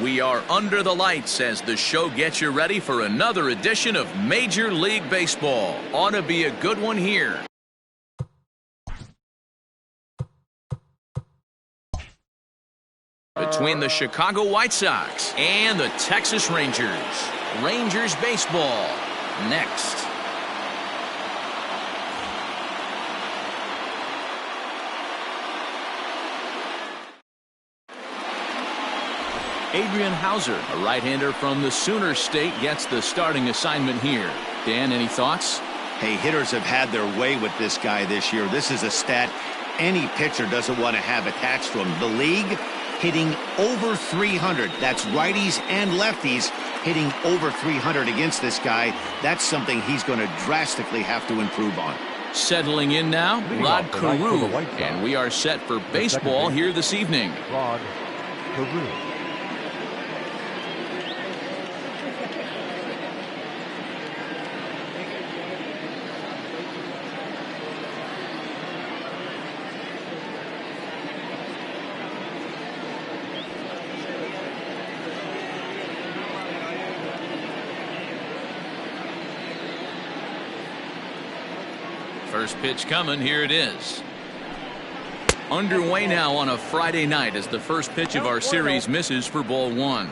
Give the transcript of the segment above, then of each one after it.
We are under the lights as the show gets you ready for another edition of Major League Baseball. Ought to be a good one here. Between the Chicago White Sox and the Texas Rangers. Rangers baseball next. Adrian Hauser, a right-hander from the Sooner State, gets the starting assignment here. Dan, any thoughts? Hey, hitters have had their way with this guy this year. This is a stat any pitcher doesn't want to have attached to him. The league hitting over 300. That's righties and lefties hitting over 300 against this guy. That's something he's going to drastically have to improve on. Settling in now, Rod Carew, and we are set for baseball here this evening. Rod Carew. First pitch coming, here it is. Underway now on a Friday night as the first pitch of our series misses for ball one.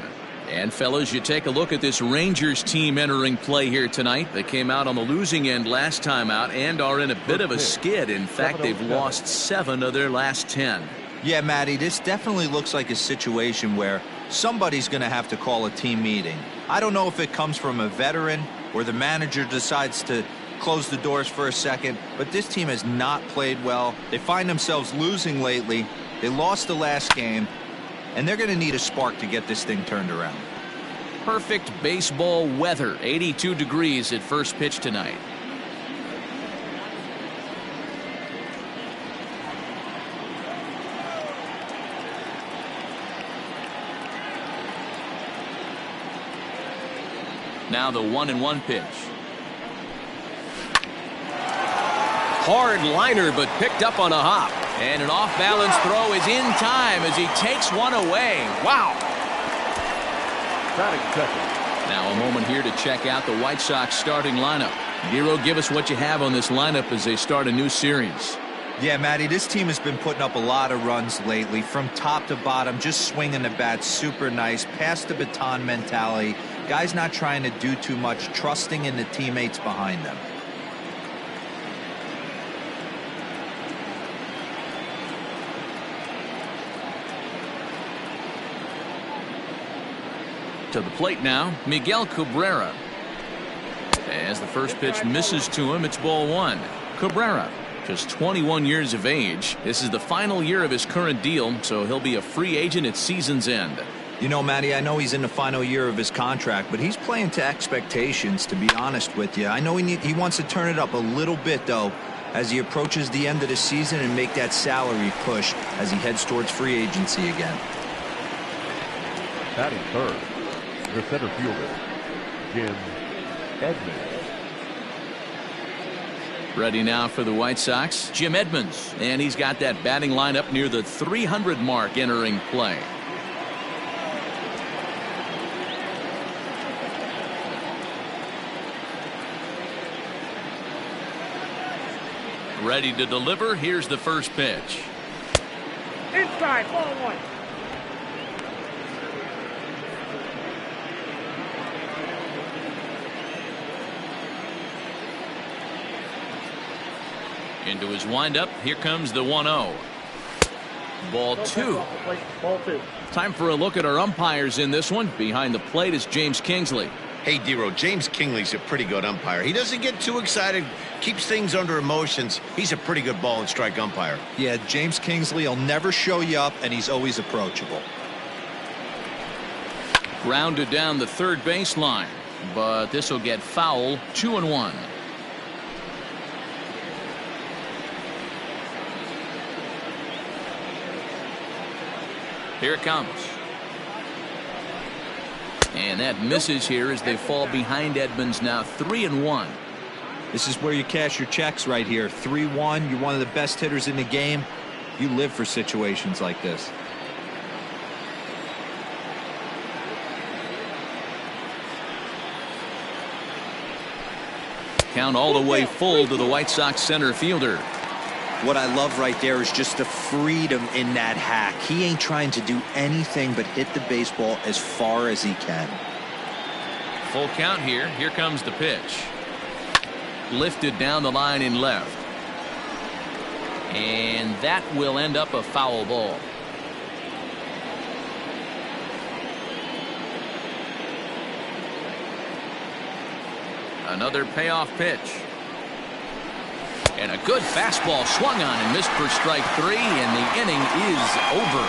And fellas, you take a look at this Rangers team entering play here tonight. They came out on the losing end last time out and are in a bit of a skid. In fact, they've lost 7 of their last 10. Yeah, Matty, this definitely looks like a situation where somebody's going to have to call a team meeting. I don't know if it comes from a veteran or the manager decides to close the doors for a second, but this team has not played well. They find themselves losing lately. They lost the last game, and they're going to need a spark to get this thing turned around. Perfect baseball weather, 82 degrees at first pitch tonight. Now the 1-1 pitch. Hard liner, but picked up on a hop. And an off-balance throw is in time as he takes one away. Wow. Now a moment here to check out the White Sox starting lineup. Giro, give us what you have on this lineup as they start a new series. Yeah, Matty, this team has been putting up a lot of runs lately. From top to bottom, just swinging the bat super nice. Pass the baton mentality. Guys not trying to do too much, trusting in the teammates behind them. To the plate now, Miguel Cabrera. As the first pitch misses to him, it's ball one. Cabrera, just 21 years of age. This is the final year of his current deal, so he'll be a free agent at season's end. You know, Matty, I know he's in the final year of his contract, but he's playing to expectations, to be honest with you. I know he wants to turn it up a little bit, though, as he approaches the end of the season and make that salary push as he heads towards free agency again. Batting third, the center fielder, Jim Edmonds. Ready now for the White Sox, Jim Edmonds. And he's got that batting lineup near the 300 mark entering play. Ready to deliver. Here's the first pitch. Inside, ball one. Into his windup. Here comes the 1-0. Ball two. Ball two. Time for a look at our umpires in this one. Behind the plate is James Kingsley. Hey, Dero, James Kingley's a pretty good umpire. He doesn't get too excited, keeps things under emotions. He's a pretty good ball and strike umpire. Yeah, James Kingsley will never show you up, and he's always approachable. Grounded down the third baseline, but this will get foul. 2-1. Here it comes. And that misses here as they fall behind Edmonds now 3-1. This is where you cash your checks right here. 3-1. You're one of the best hitters in the game. You live for situations like this. Count all the way full to the White Sox center fielder. What I love right there is just the freedom in that hack. He ain't trying to do anything but hit the baseball as far as he can. Full count here. Here comes the pitch. Lifted down the line in left. And that will end up a foul ball. Another payoff pitch. And a good fastball swung on and missed for strike 3, and the inning is over.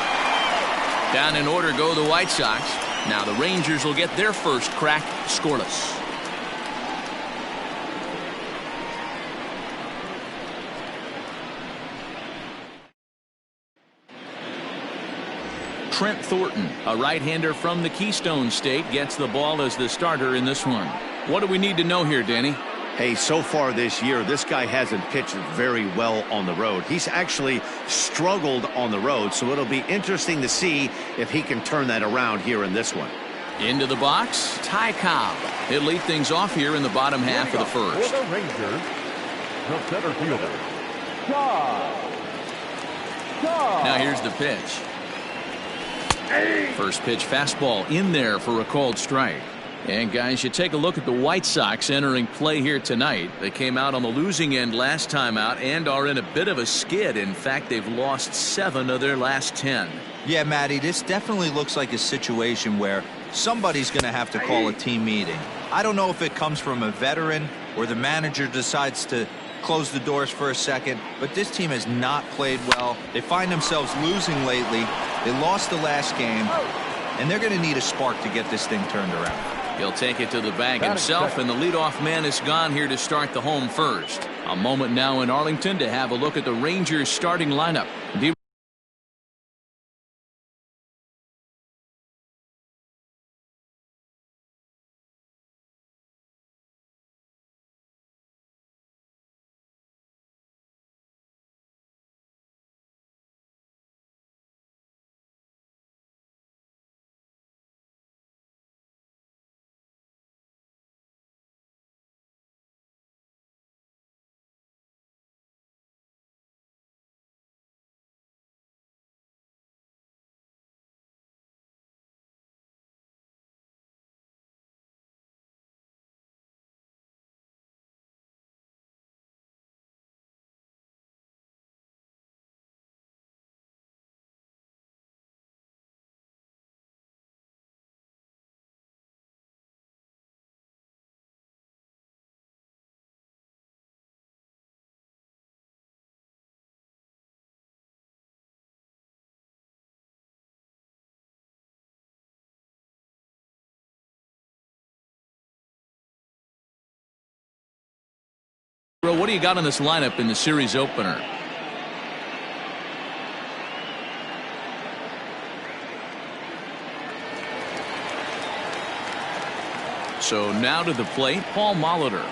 Down in order go the White Sox. Now the Rangers will get their first crack scoreless. Trent Thornton, a right-hander from the Keystone State, gets the ball as the starter in this one. What do we need to know here, Danny? Hey, so far this year, this guy hasn't pitched very well on the road. He's actually struggled on the road, so it'll be interesting to see if he can turn that around here in this one. Into the box, Ty Cobb. He'll lead things off here in the bottom half of the first. For the Rangers, the center fielder, Now here's the pitch. First pitch fastball in there for a called strike. And guys, you take a look at the White Sox entering play here tonight. They came out on the losing end last time out and are in a bit of a skid. In fact, they've lost 7 of their last 10. Yeah, Matty, this definitely looks like a situation where somebody's going to have to call a team meeting. I don't know if it comes from a veteran or the manager decides to close the doors for a second, but this team has not played well. They find themselves losing lately. They lost the last game, and they're going to need a spark to get this thing turned around. He'll take it to the bag himself, and the leadoff man is gone here to start the home first. A moment now in Arlington to have a look at the Rangers starting lineup. What do you got on this lineup in the series opener? So now to the plate, Paul Molitor.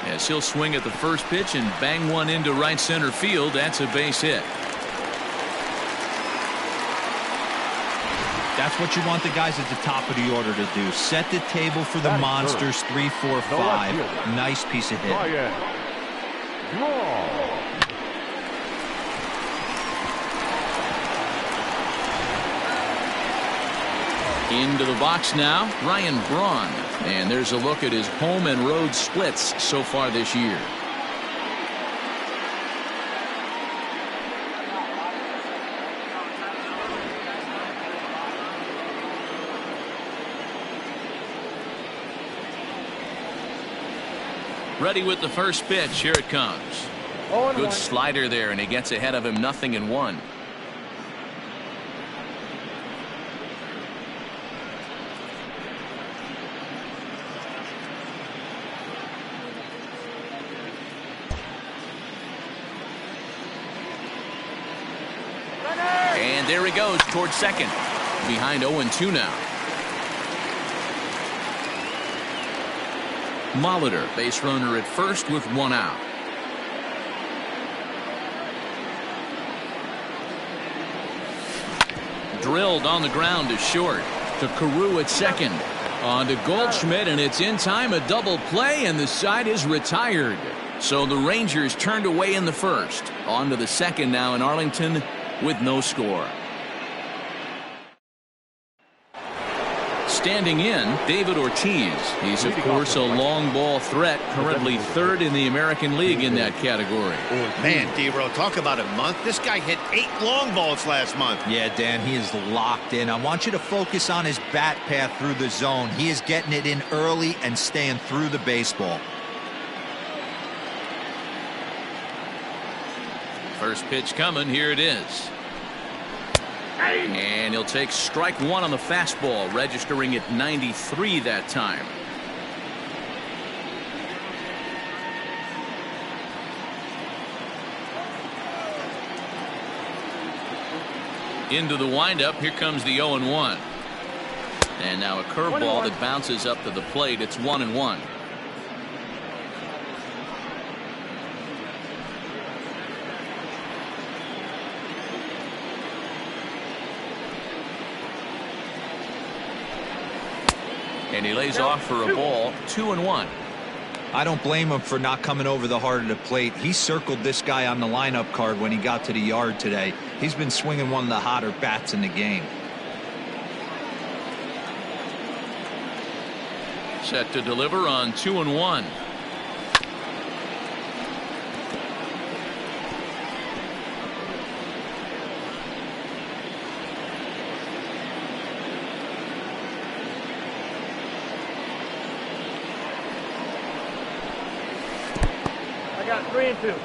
As he'll swing at the first pitch and bang one into right center field. That's a base hit. That's what you want the guys at the top of the order to do. Set the table for the monsters. 3, 4, 5. Nice piece of hit. Into the box now, Ryan Braun. And there's a look at his home and road splits so far this year. Ready with the first pitch. Here it comes. Good slider there, and he gets ahead of him 0-1. And there he goes towards second. Behind 0-2 now. Molitor, base runner at first with 1 out. Drilled on the ground to short. To Carew at second. On to Goldschmidt, and it's in time, a double play, and the side is retired. So the Rangers turned away in the first. On to the second now in Arlington with no score. Standing in, David Ortiz. He's, of course, a long ball threat, currently third in the American League in that category. Man, D-Row, talk about a month. This guy hit 8 long balls last month. Yeah, Dan, he is locked in. I want you to focus on his bat path through the zone. He is getting it in early and staying through the baseball. First pitch coming. Here it is. And he'll take strike one on the fastball, registering at 93 that time. Into the windup. Here comes the 0-1. And now a curveball that bounces up to the plate. It's 1-1. And he lays off for a ball. 2-1. I don't blame him for not coming over the heart of the plate. He circled this guy on the lineup card when he got to the yard today. He's been swinging one of the hotter bats in the game. Set to deliver on 2-1. I got 3-2.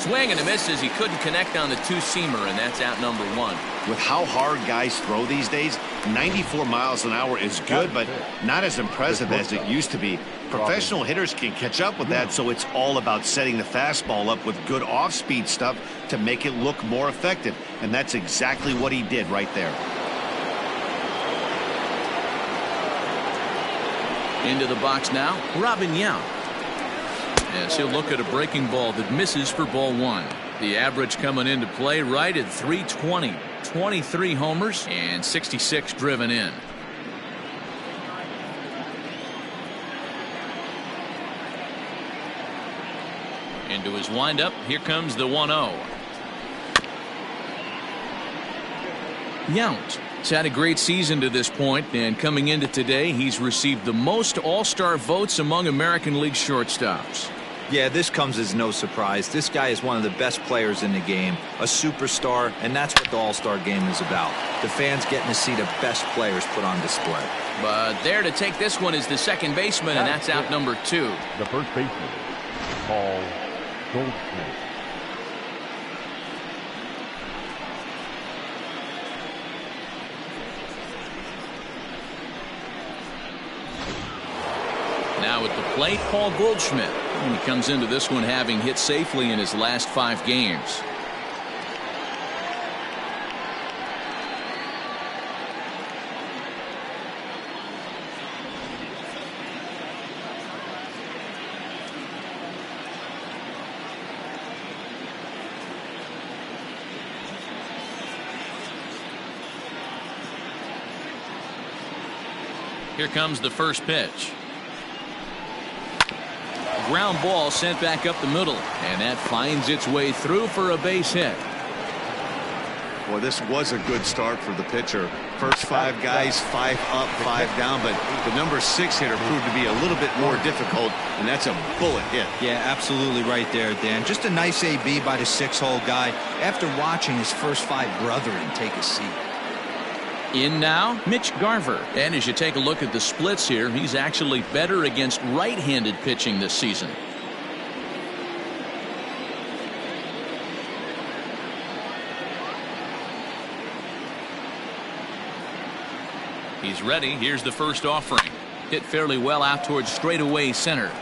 Swing and a miss as he couldn't connect on the two-seamer, and that's out number 1. With how hard guys throw these days, 94 miles an hour is good, but not as impressive as it used to be. Professional hitters can catch up with that, so it's all about setting the fastball up with good off-speed stuff to make it look more effective, and that's exactly what he did right there. Into the box now, Robin Yount. As he'll look at a breaking ball that misses for ball 1. The average coming into play right at 320. 23 homers and 66 driven in. Into his windup. Here comes the 1-0. Yount has had a great season to this point, and coming into today, he's received the most All-Star votes among American League shortstops. Yeah, this comes as no surprise. This guy is one of the best players in the game, a superstar, and that's what the All-Star game is about. The fans getting to see the best players put on display. But there to take this one is the second baseman, and that's out number 2. The first baseman, Paul Goldschmidt. Now at the plate, Paul Goldschmidt. And he comes into this one having hit safely in his last 5 games. Here comes the first pitch. Ground ball sent back up the middle, and that finds its way through for a base hit. Well, this was a good start for the pitcher. First 5 guys, 5 up, 5 down, but the number 6 hitter proved to be a little bit more difficult, and that's a bullet hit. Yeah, absolutely right there, Dan. Just a nice AB by the 6-hole guy after watching his first 5 brethren take a seat. In now, Mitch Garver. And as you take a look at the splits here, he's actually better against right-handed pitching this season. He's ready. Here's the first offering. Hit fairly well out towards straightaway center.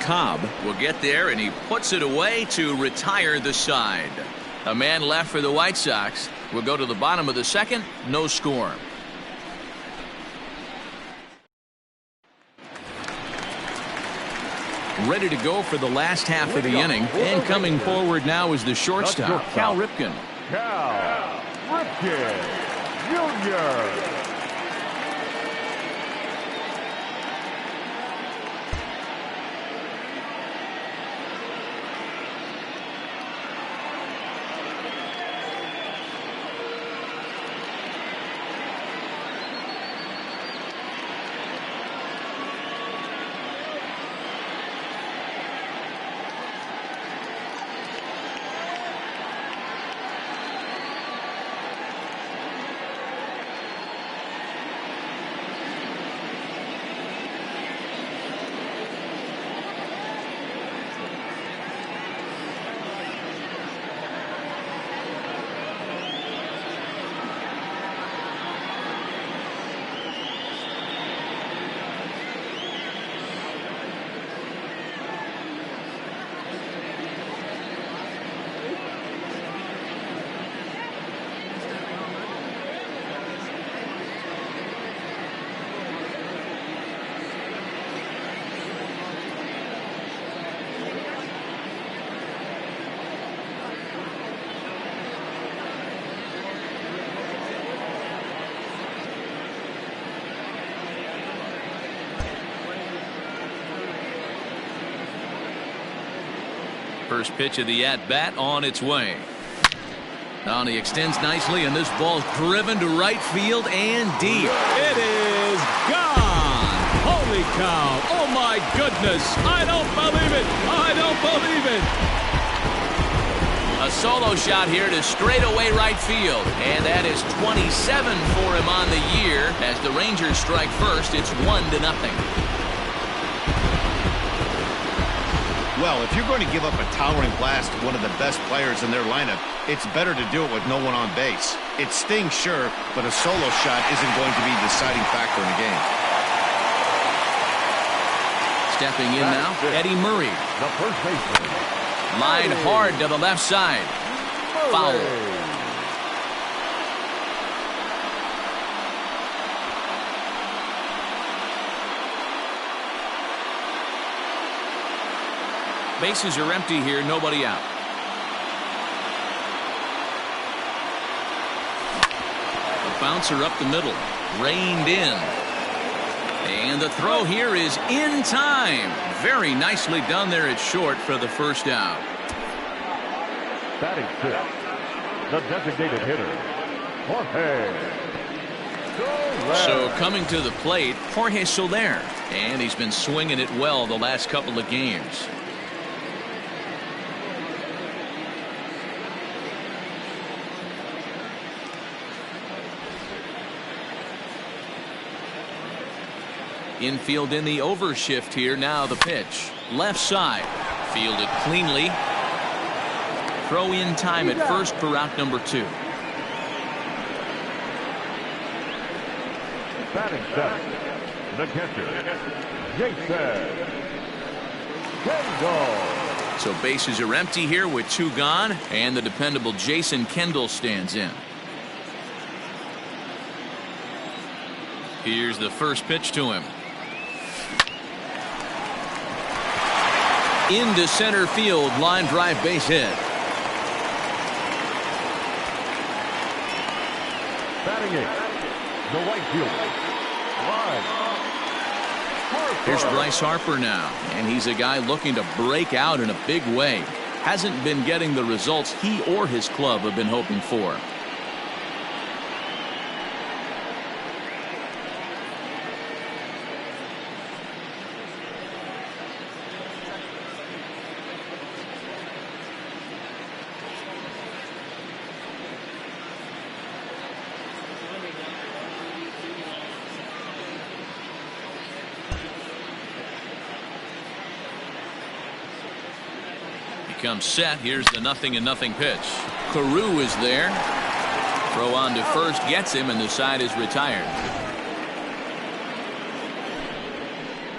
Cobb will get there, and he puts it away to retire the side. A man left for the White Sox. We'll go to the bottom of the second. No score. Ready to go for the last half of the inning. And coming forward now is the shortstop, Cal Ripken. Cal Ripken Jr. First pitch of the at-bat on its way. Now he extends nicely, and this ball's driven to right field and deep. It is gone! Holy cow! Oh my goodness! I don't believe it! I don't believe it! A solo shot here to straightaway right field, and that is 27 for him on the year. As the Rangers strike first, it's 1-0. Well, if you're going to give up a towering blast to one of the best players in their lineup, it's better to do it with no one on base. It stings, sure, but a solo shot isn't going to be the deciding factor in the game. Stepping in now, Eddie Murray. The first baseman. Line hard to the left side. Foul. Bases are empty here, nobody out. A bouncer up the middle, reined in. And the throw here is in time. Very nicely done there at short for the first out. Batting fifth, the designated hitter, Jorge. So coming to the plate, Jorge Soler. And he's been swinging it well the last couple of games. Infield in the overshift here. Now the pitch. Left side. Fielded cleanly. Throw in time at first for out number 2. Batting seventh, the catcher, Jason Kendall. So bases are empty here with 2 gone, and the dependable Jason Kendall stands in. Here's the first pitch to him. Into center field, line drive, base hit. Batting eighth, the right fielder, Harper. Here's Bryce Harper now, and he's a guy looking to break out in a big way. Hasn't been getting the results he or his club have been hoping for. Comes set. Here's the 0-0 pitch. Carew is there. Throw on to first gets him, and the side is retired.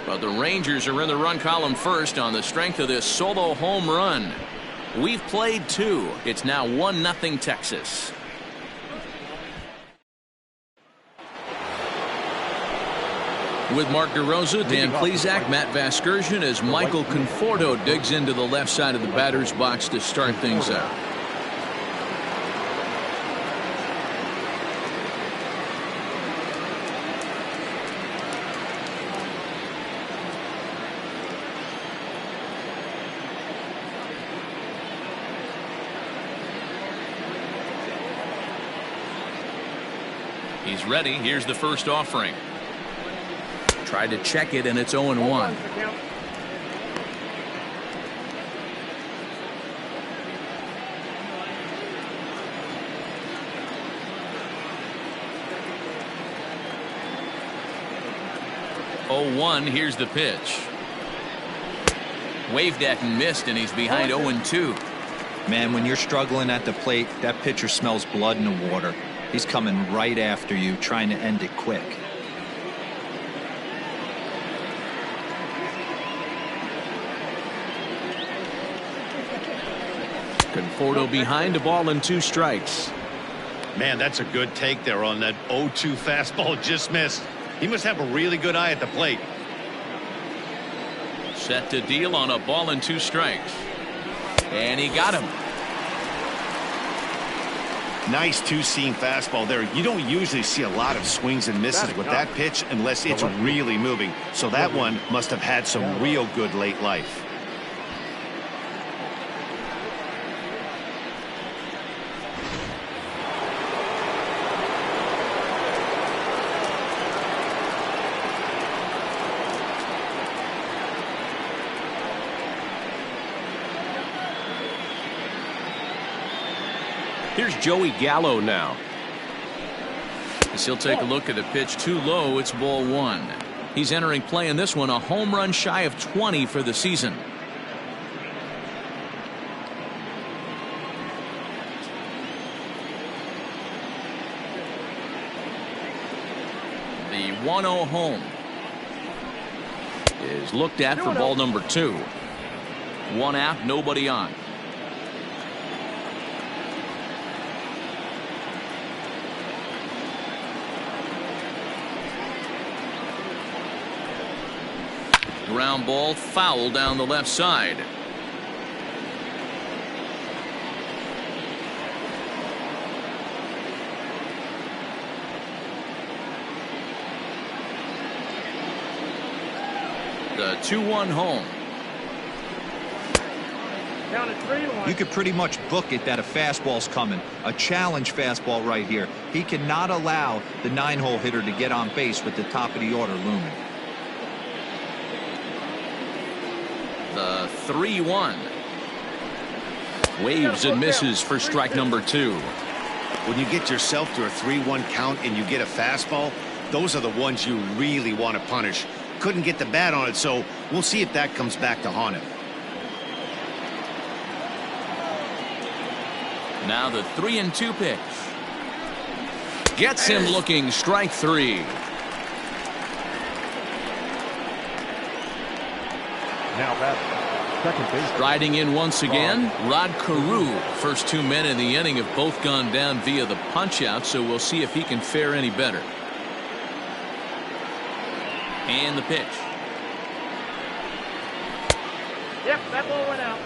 But the Rangers are in the run column first on the strength of this solo home run. We've played 2. It's now 1-0 Texas. With Mark DeRosa, Dan Plesac, Matt Vasgersian as Michael Conforto digs into the left side of the batter's box to start things out. He's ready. Here's the first offering. Tried to check it, and it's 0-1. Here's the pitch. Waved at and missed, and he's behind 0-2. Man, when you're struggling at the plate, that pitcher smells blood in the water. He's coming right after you, trying to end it quick. Conforto behind, a ball and 2 strikes. Man, that's a good take there on that 0-2 fastball just missed. He must have a really good eye at the plate. Set to deal on a ball and 2 strikes. And he got him. Nice two-seam fastball there. You don't usually see a lot of swings and misses with that pitch unless it's really moving. So that one must have had some real good late life. Here's Joey Gallo now. As he'll take a look at the pitch too low, it's ball 1. He's entering play in this one, a home run shy of 20 for the season. The 1-0 home is looked at for ball number 2. 1 out, nobody on. Ground ball foul down the left side. The 2-1 home. Down at 3-1. You could pretty much book it that a fastball's coming. A challenge fastball right here. He cannot allow the 9-hole hitter to get on base with the top of the order looming. The 3-1. Waves and misses for strike number 2. When you get yourself to a 3-1 count and you get a fastball, those are the ones you really want to punish. Couldn't get the bat on it, so we'll see if that comes back to haunt him. Now the 3-2 pitch. Gets him looking, strike 3. Now that's second base. Riding in once again, Rod Carew. First 2 men in the inning have both gone down via the punch-out, so we'll see if he can fare any better. And the pitch. Yep, that ball went out.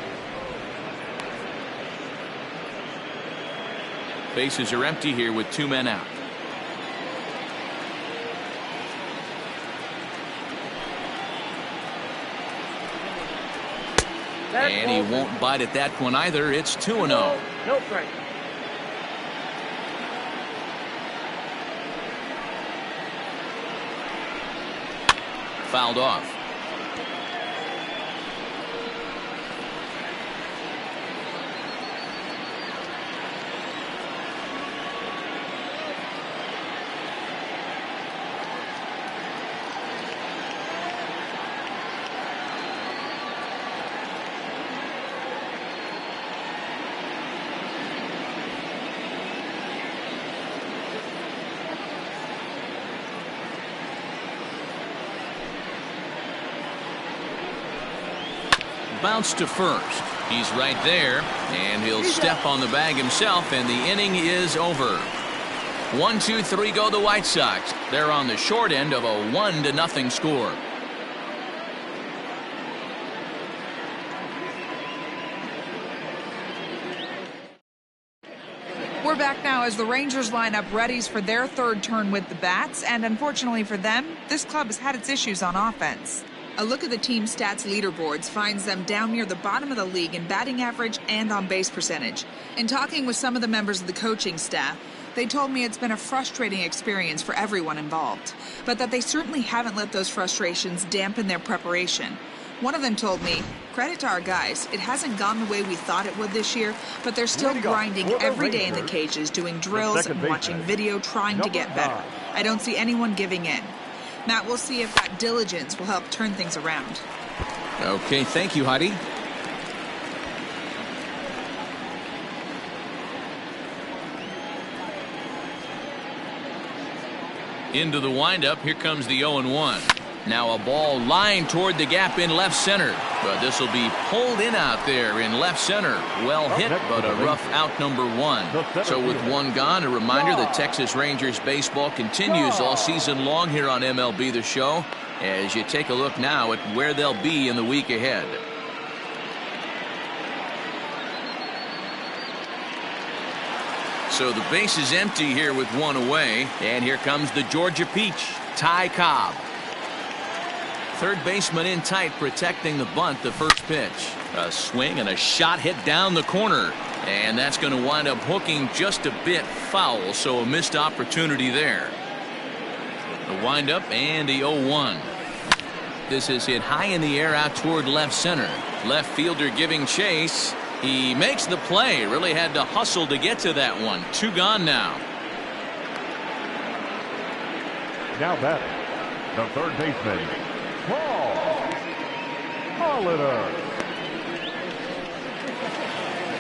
Bases are empty here with 2 men out. And he won't bite at that one either. It's 2-0. No strike. Fouled off. Bounce to first. He's right there, and he'll step on the bag himself, and the inning is over. 1-2-3 go the White Sox. They're on the short end of a 1-0 score. We're back now as the Rangers line up readies for their third turn with the bats, and unfortunately for them, this club has had its issues on offense. A look at the team stats leaderboards finds them down near the bottom of the league in batting average and on base percentage. In talking with some of the members of the coaching staff, they told me it's been a frustrating experience for everyone involved, but that they certainly haven't let those frustrations dampen their preparation. One of them told me, credit to our guys, it hasn't gone the way we thought it would this year, but they're still grinding every day in the cages, doing drills and watching video, trying to get better. I don't see anyone giving in. Matt, we'll see if that diligence will help turn things around. Okay, thank you, Heidi. Into the windup, here comes the 0-1. Now a ball lined toward the gap in left center, but this will be pulled in out there in left center. Well hit, but a rough out number 1. So with one gone, a reminder that Texas Rangers baseball continues all season long here on MLB The Show as you take a look now at where they'll be in the week ahead. So the base is empty here with one away, and here comes the Georgia Peach, Ty Cobb. Third baseman in tight, protecting the bunt. The first pitch, a swing and a shot hit down the corner, and that's going to wind up hooking just a bit foul, so a missed opportunity there. The windup and the 0-1. This is hit high in the air out toward left center. Left fielder giving chase. He makes the play. Really had to hustle to get to that one. 2 gone now. Now batting, the third baseman, Paul Molitor.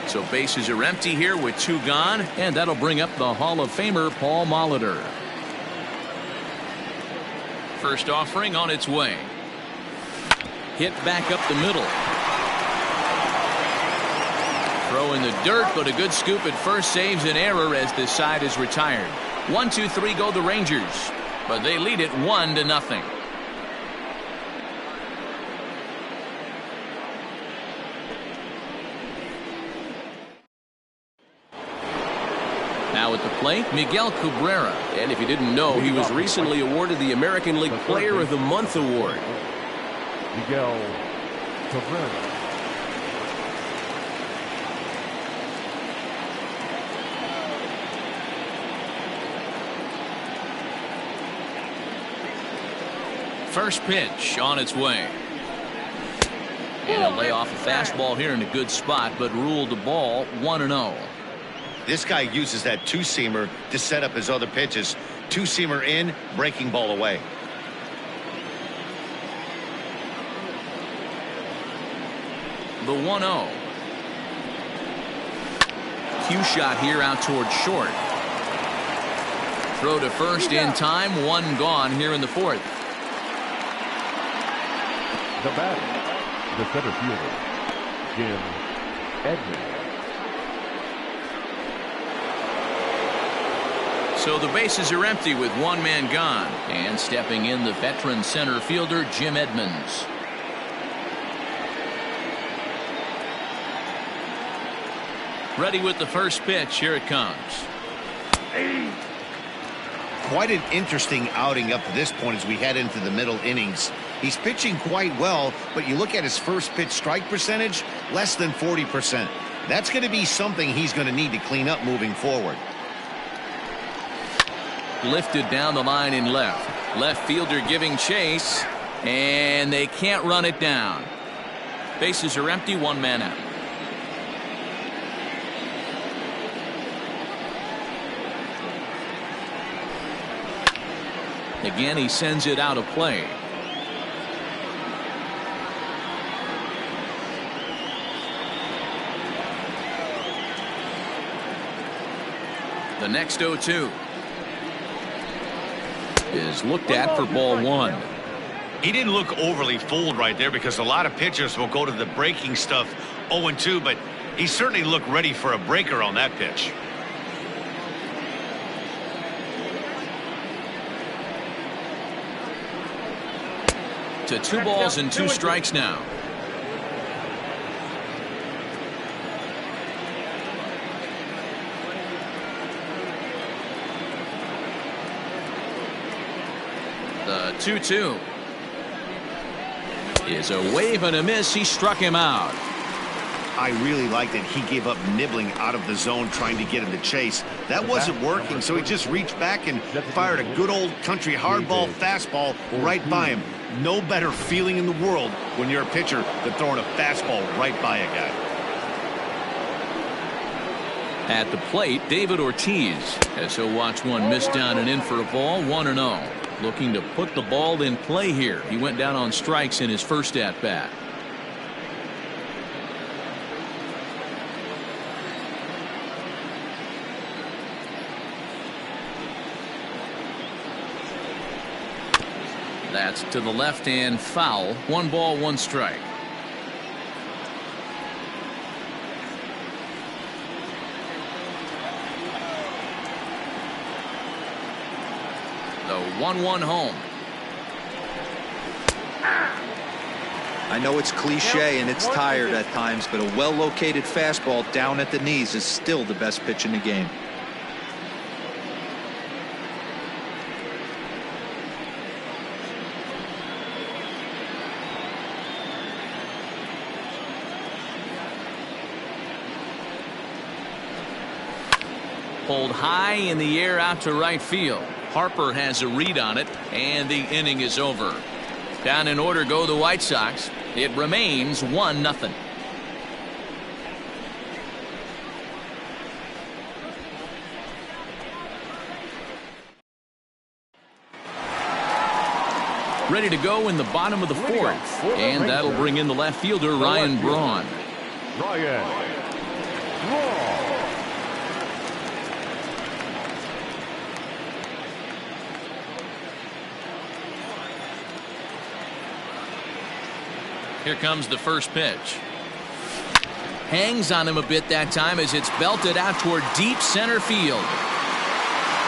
So bases are empty here with 2 gone, and that'll bring up the Hall of Famer Paul Molitor. First offering on its way. Hit back up the middle. Throw in the dirt, but a good scoop at first saves an error as this side is retired. 1-2-3 go the Rangers, but they lead it 1-0. Now at the plate, Miguel Cabrera. And if you didn't know, he was recently awarded the American League Player of the Month award. Miguel Cabrera. First pitch on its way. And he'll lay off a fastball here in a good spot, but ruled the ball 1-0. This guy uses that two-seamer to set up his other pitches. Two-seamer in, breaking ball away. The 1-0. Cue shot here out toward short. Throw to first in time. 1 gone here in the 4th. The batter, the center fielder, Jim Edmonds. So the bases are empty with 1 man gone. And stepping in, the veteran center fielder, Jim Edmonds. Ready with the first pitch. Here it comes. Quite an interesting outing up to this point as we head into the middle innings. He's pitching quite well, but you look at his first pitch strike percentage, less than 40%. That's going to be something he's going to need to clean up moving forward. Lifted down the line in left. Left fielder giving chase, and they can't run it down. Bases are empty, 1 man out. Again, he sends it out of play. The next 0-2 is looked at for ball 1. He didn't look overly fooled right there because a lot of pitchers will go to the breaking stuff 0-2, but he certainly looked ready for a breaker on that pitch. to 2 balls and 2 strikes now. The 2-2 is a wave and a miss. He struck him out. I really like that he gave up nibbling out of the zone trying to get him to chase. That wasn't working, so he just reached back and fired a good old country hardball fastball right by him. No better feeling in the world when you're a pitcher than throwing a fastball right by a guy. At the plate, David Ortiz, as he'll watch one miss down and in for a ball, 1-0. Looking to put the ball in play here. He went down on strikes in his first at-bat. That's to the left and foul. 1 ball, 1 strike. The 1-1 home. I know it's cliche and it's tired at times, but a well-located fastball down at the knees is still the best pitch in the game. Pulled high in the air out to right field. Harper has a read on it, and the inning is over. Down in order go the White Sox. It remains 1-0. Ready to go in the bottom of the 4th, and that'll bring in the left fielder Ryan Braun. Here comes the first pitch. Hangs on him a bit that time as it's belted out toward deep center field.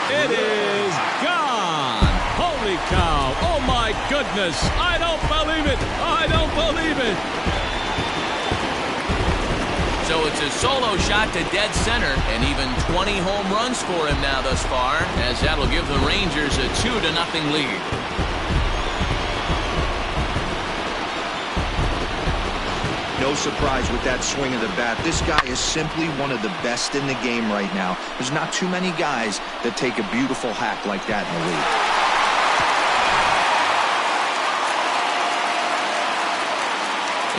It is gone. Holy cow. Oh, my goodness. I don't believe it. I don't believe it. So it's a solo shot to dead center, and even 20 home runs for him now thus far, as that'll give the Rangers a 2-0 lead. No surprise with that swing of the bat. This guy is simply one of the best in the game right now. There's not too many guys that take a beautiful hack like that in the league.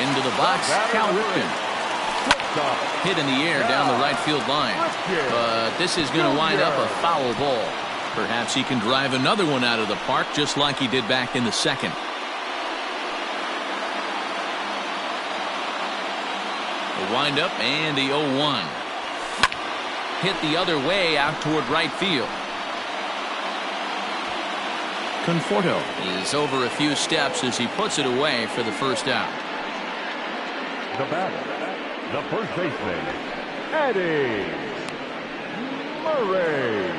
Into the box, Cal Ripken. Hit in the air down the right field line. But this is going to wind up a foul ball. Perhaps he can drive another one out of the park just like he did back in the second. Wind up and the 0-1. Hit the other way out toward right field. Conforto is over a few steps as he puts it away for the first out. The batter, the first baseman, Eddie Murray.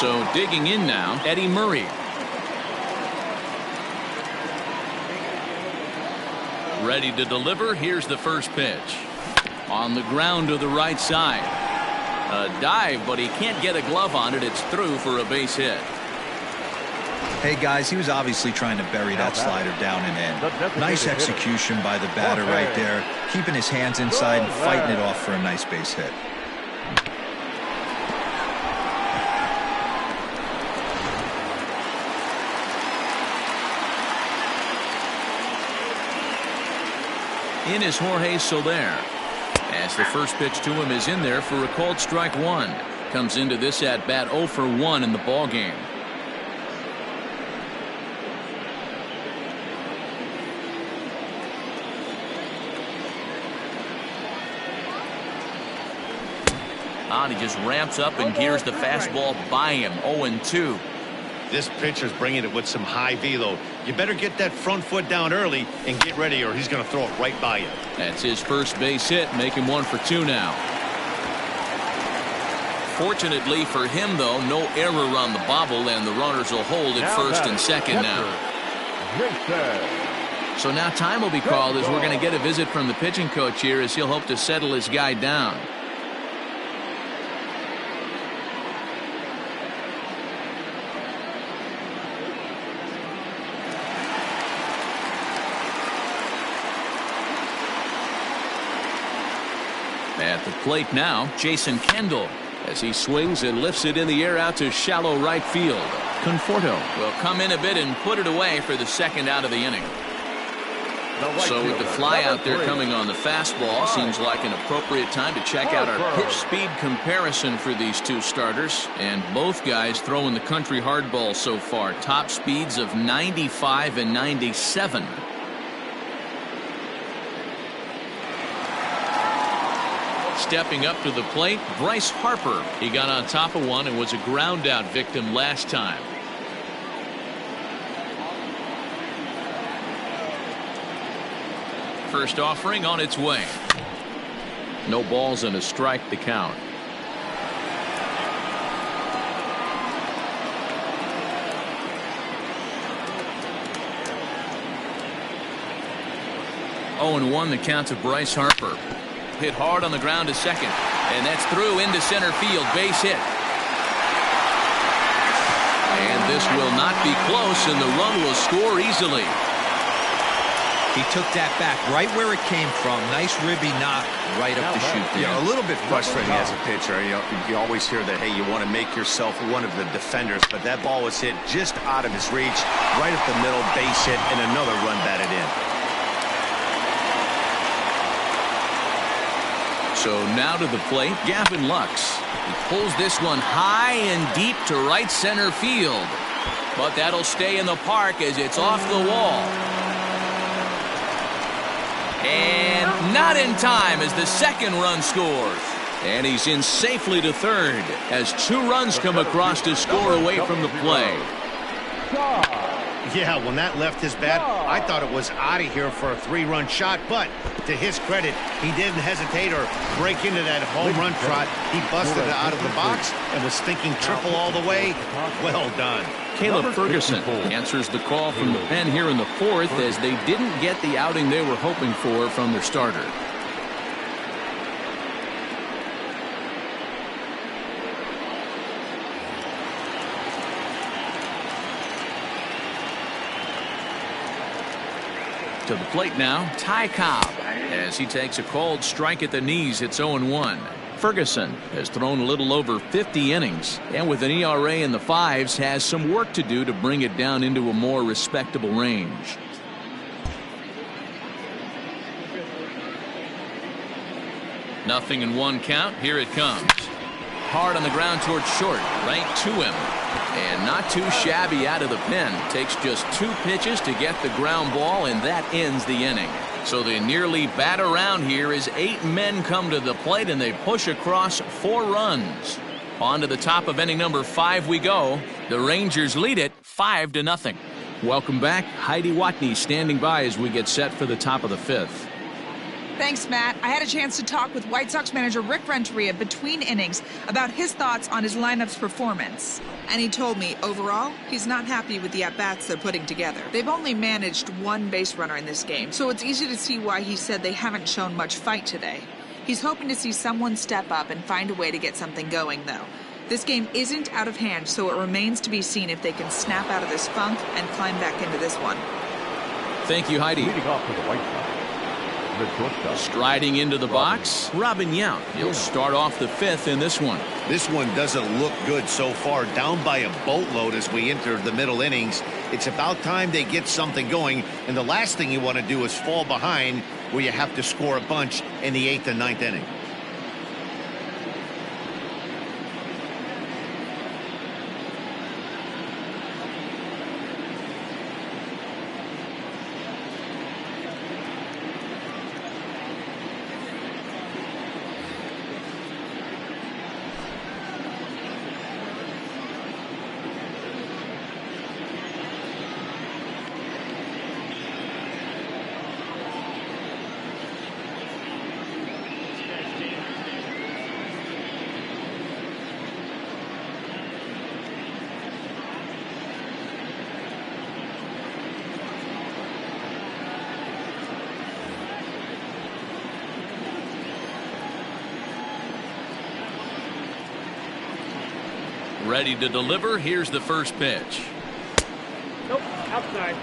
So digging in now, Eddie Murray. Ready to deliver. Here's the first pitch. On the ground to the right side. A dive, but he can't get a glove on it. It's through for a base hit. Hey, guys, he was obviously trying to bury that slider down and in. Nice execution by the batter right there. Keeping his hands inside and fighting it off for a nice base hit. In is Jorge Soler. As the first pitch to him is in there for a called strike 1. Comes into this at bat 0 for 1 in the ball game. He just ramps up and gears the fastball by him. 0-2. This pitcher's bringing it with some high velo. You better get that front foot down early and get ready, or he's going to throw it right by you. That's his first base hit, making 1 for 2 now. Fortunately for him, though, no error on the bobble, and the runners will hold at first and second now. Jason. So now time will be called as we're going to get a visit from the pitching coach here as he'll hope to settle his guy down. At the plate now, Jason Kendall, as he swings and lifts it in the air out to shallow right field. Conforto will come in a bit and put it away for the second out of the inning. So with the fly out there coming on the fastball, seems like an appropriate time to check out our pitch speed comparison for these two starters. And both guys throwing the country hardball so far. Top speeds of 95 and 97. Stepping up to the plate, Bryce Harper. He got on top of one and was a ground out victim last time. First offering on its way. No balls and a strike to count. Oh, and 1 the count to Bryce Harper. Hit hard on the ground to second, and that's through into center field. Base hit. And this will not be close, and the run will score easily. He took that back right where it came from. Nice ribby knock right up the chute there. Yeah, a little bit frustrating as a pitcher. You always hear that, hey, you want to make yourself one of the defenders, but that ball was hit just out of his reach, right up the middle, base hit, and another run batted in. So now to the plate, Gavin Lux. He pulls this one high and deep to right center field. But that'll stay in the park as it's off the wall. And not in time as the second run scores. And he's in safely to third as 2 runs come across to score away from the play. Yeah, when that left his bat, I thought it was out of here for a 3-run shot, but to his credit, he didn't hesitate or break into that home run trot. He busted it out of the box and was thinking triple all the way. Well done. Caleb Ferguson answers the call from the pen here in the 4th as they didn't get the outing they were hoping for from their starter. To the plate now, Ty Cobb, as he takes a cold strike at the knees. It's 0-1. Ferguson has thrown a little over 50 innings, and with an ERA in the 5s, has some work to do to bring it down into a more respectable range. Nothing in 1 count. Here it comes. Hard on the ground towards short, right to him. And not too shabby out of the pen. Takes just 2 pitches to get the ground ball, and that ends the inning. So they nearly bat around here as 8 men come to the plate, and they push across 4 runs. On to the top of inning number 5 we go. The Rangers lead it 5-0. Welcome back. Heidi Watney standing by as we get set for the top of the 5th. Thanks, Matt. I had a chance to talk with White Sox manager Rick Renteria between innings about his thoughts on his lineup's performance. And he told me, overall, he's not happy with the at-bats they're putting together. They've only managed 1 base runner in this game, so it's easy to see why he said they haven't shown much fight today. He's hoping to see someone step up and find a way to get something going, though. This game isn't out of hand, so it remains to be seen if they can snap out of this funk and climb back into this one. Thank you, Heidi. Leading off for the White Sox. Striding into the box, Robin Yount. He'll start off the 5th in this one. This one doesn't look good so far. Down by a boatload as we enter the middle innings. It's about time they get something going. And the last thing you want to do is fall behind where you have to score a bunch in the 8th and 9th inning. Ready to deliver. Here's the first pitch. Nope, outside.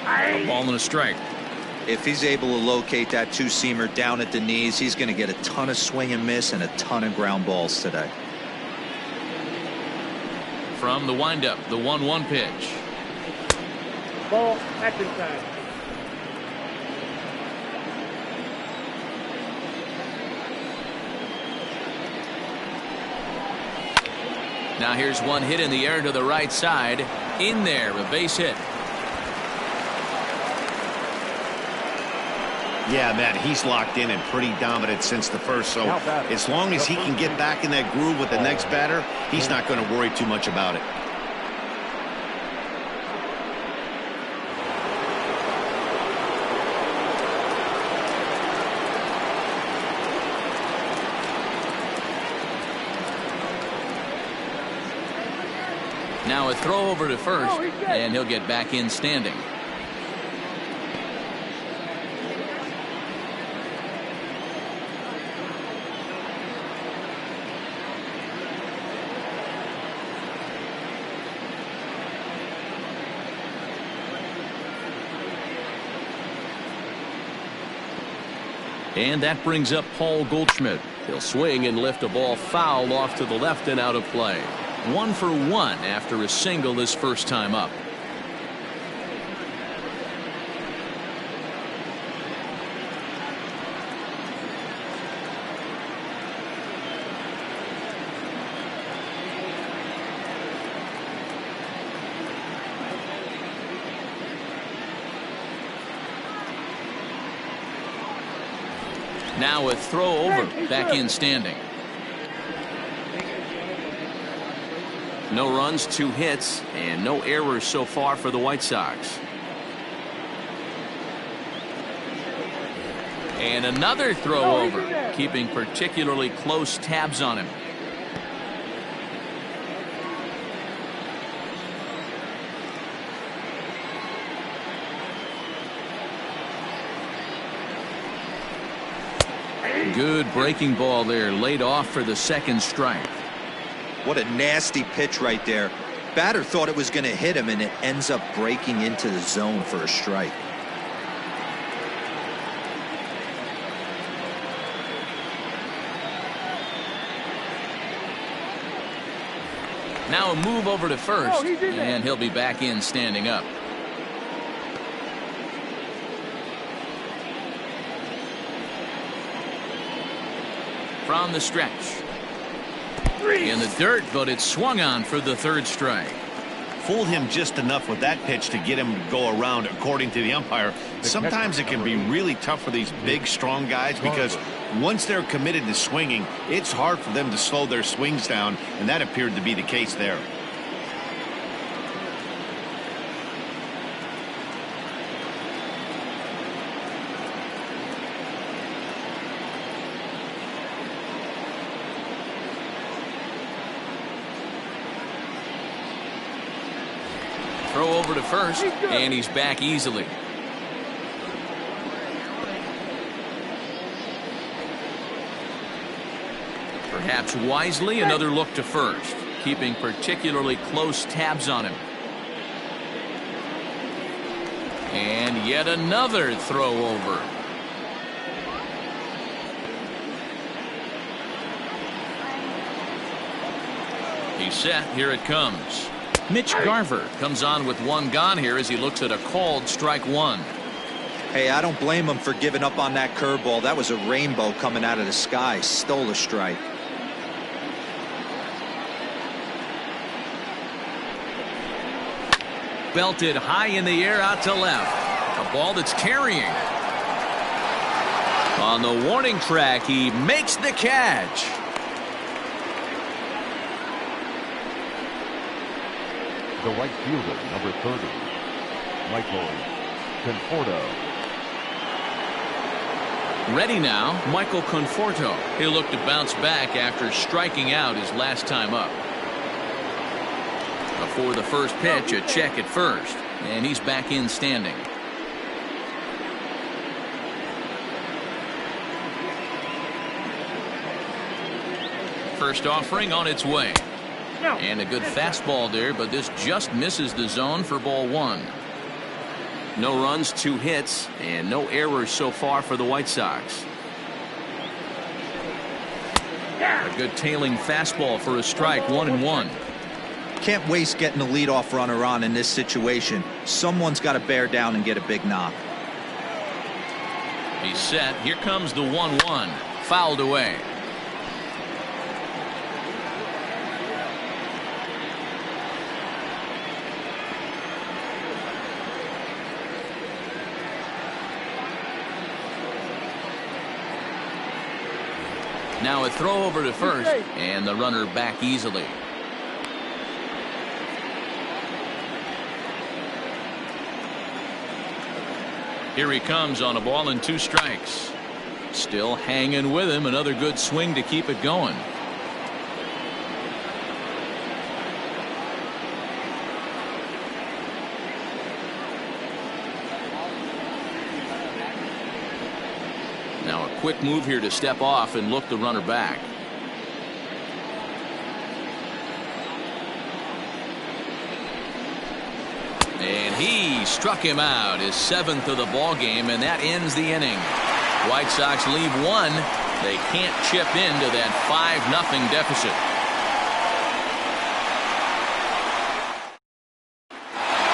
A ball and a strike. If he's able to locate that two-seamer down at the knees, he's going to get a ton of swing and miss and a ton of ground balls today. From the windup, the 1-1 pitch. Ball, back inside. Now here's one hit in the air to the right side. In there, a base hit. Yeah, Matt, he's locked in and pretty dominant since the first, so as long as he can get back in that groove with the next batter, he's not going to worry too much about it. Now a throw over to first, and he'll get back in standing. And that brings up Paul Goldschmidt. He'll swing and lift a ball foul off to the left and out of play. 1 for 1 after a single his first time up. Now a throw over, back in standing. No runs, 2 hits, and no errors so far for the White Sox. And another throw over, keeping particularly close tabs on him. Good breaking ball there, laid off for the second strike. What a nasty pitch right there. Batter thought it was going to hit him, and it ends up breaking into the zone for a strike. Now a move over to first, and he'll be back in standing up. From the stretch. In the dirt, but it's swung on for the third strike. Fooled him just enough with that pitch to get him to go around, according to the umpire. Sometimes it can be really tough for these big, strong guys because once they're committed to swinging, it's hard for them to slow their swings down, and that appeared to be the case there. Throw over to first, and he's back easily. Perhaps wisely, another look to first, keeping particularly close tabs on him. And yet another throw over. He's set. Here it comes. Mitch Garver comes on with 1 gone here as he looks at a called strike 1. Hey, I don't blame him for giving up on that curveball. That was a rainbow coming out of the sky. Stole a strike. Belted high in the air out to left. A ball that's carrying. On the warning track, he makes the catch. The right fielder, number 30, Michael Conforto. Ready now, Michael Conforto. He'll look to bounce back after striking out his last time up. Before the first pitch, a check at first, and he's back in standing. first offering on its way. And a good fastball there, but this just misses the zone for ball one. No runs, 2 hits, and no errors so far for the White Sox. A good tailing fastball for a strike, 1-1. Can't waste getting the leadoff runner on in this situation. Someone's got to bear down and get a big knock. He's set. Here comes the 1-1. Fouled away. Now a throw over to first, and the runner back easily. Here he comes on a ball and 2 strikes. Still hanging with him. Another good swing to keep it going. Now a quick move here to step off and look the runner back. And he struck him out, his 7th of the ball game, and that ends the inning. White Sox leave 1. They can't chip into that 5-0 deficit.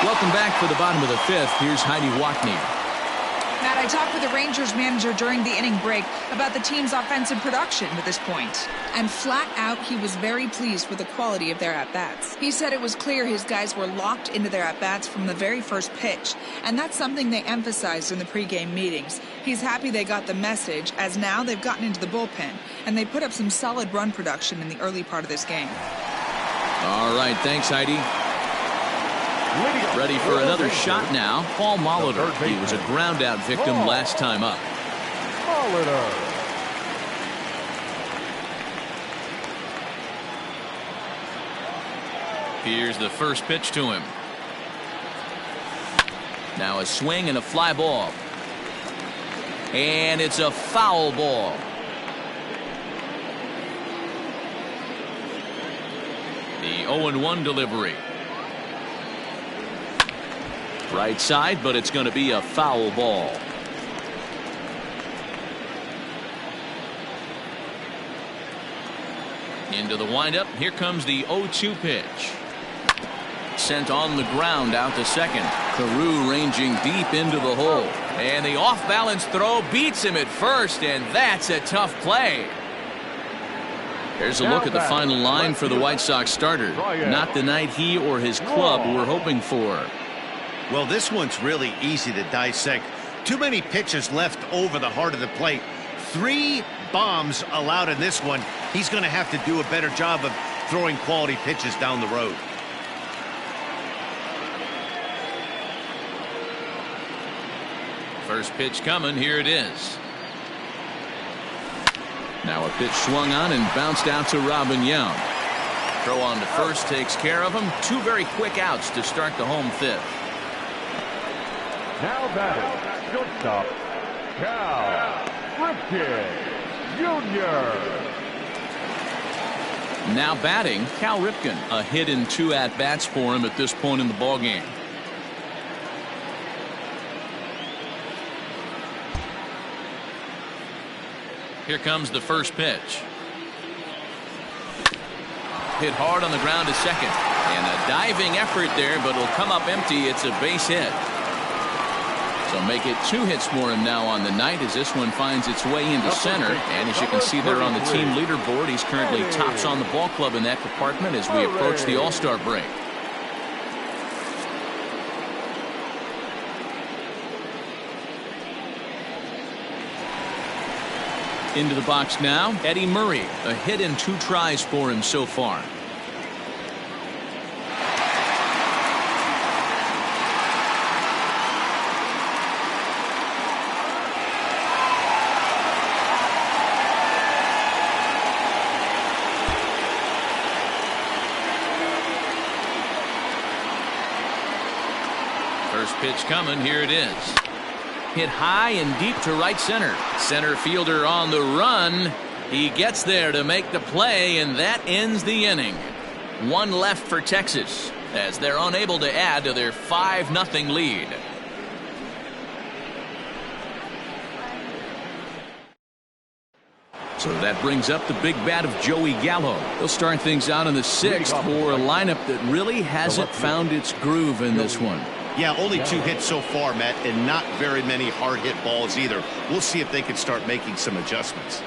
Welcome back for the bottom of the 5th. Here's Heidi Watney. Matt, I talked with the Rangers manager during the inning break about the team's offensive production to this point. And flat out, he was very pleased with the quality of their at-bats. He said it was clear his guys were locked into their at-bats from the very first pitch. And that's something they emphasized in the pregame meetings. He's happy they got the message, as now they've gotten into the bullpen. And they put up some solid run production in the early part of this game. All right, thanks, Heidi. Ready for another shot now. Paul Molitor. He was a ground out victim last time up. Here's the first pitch to him. Now a swing and a fly ball. And it's a foul ball. The 0-1 delivery. Right side, but it's going to be a foul ball. Into the windup. Here comes the 0-2 pitch. Sent on the ground out to second. Carew ranging deep into the hole. And the off-balance throw beats him at first, and that's a tough play. There's a look at the final line for the White Sox starter. Not the night he or his club were hoping for. Well, this one's really easy to dissect. Too many pitches left over the heart of the plate. 3 bombs allowed in this one. He's going to have to do a better job of throwing quality pitches down the road. First pitch coming. Here it is. Now a pitch swung on and bounced out to Robin Young. Throw on to first takes care of him. 2 very quick outs to start the home 5th. Now batting, shortstop, Cal Ripken Jr. Now batting, Cal Ripken. A hit and 2 at-bats for him at this point in the ballgame. Here comes the first pitch. Hit hard on the ground to second. And a diving effort there, but it'll come up empty. It's a base hit. So make it 2 hits for him now on the night as this one finds its way into center. And as you can see there on the team leaderboard, he's currently tops on the ball club in that department as we approach the All-Star break. Into the box now, Eddie Murray. A hit and 2 tries for him so far. First pitch coming. Here it is. Hit high and deep to right center. Center fielder on the run. He gets there to make the play, and that ends the inning. One left for Texas as they're unable to add to their 5-0 lead. So that brings up the big bat of Joey Gallo. He'll start things out in the 6th for a lineup that really hasn't found its groove in this one. Yeah, only 2 hits so far, Matt, and not very many hard hit balls either. We'll see if they can start making some adjustments.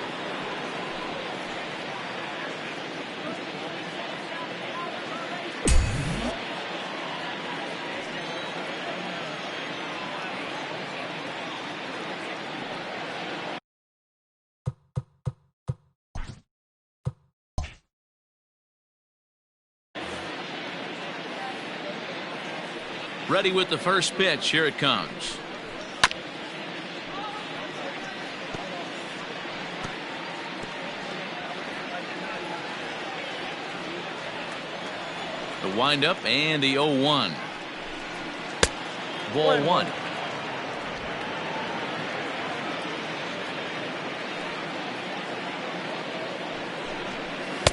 Ready with the first pitch. Here it comes. The windup and the 0-1. Ball 1.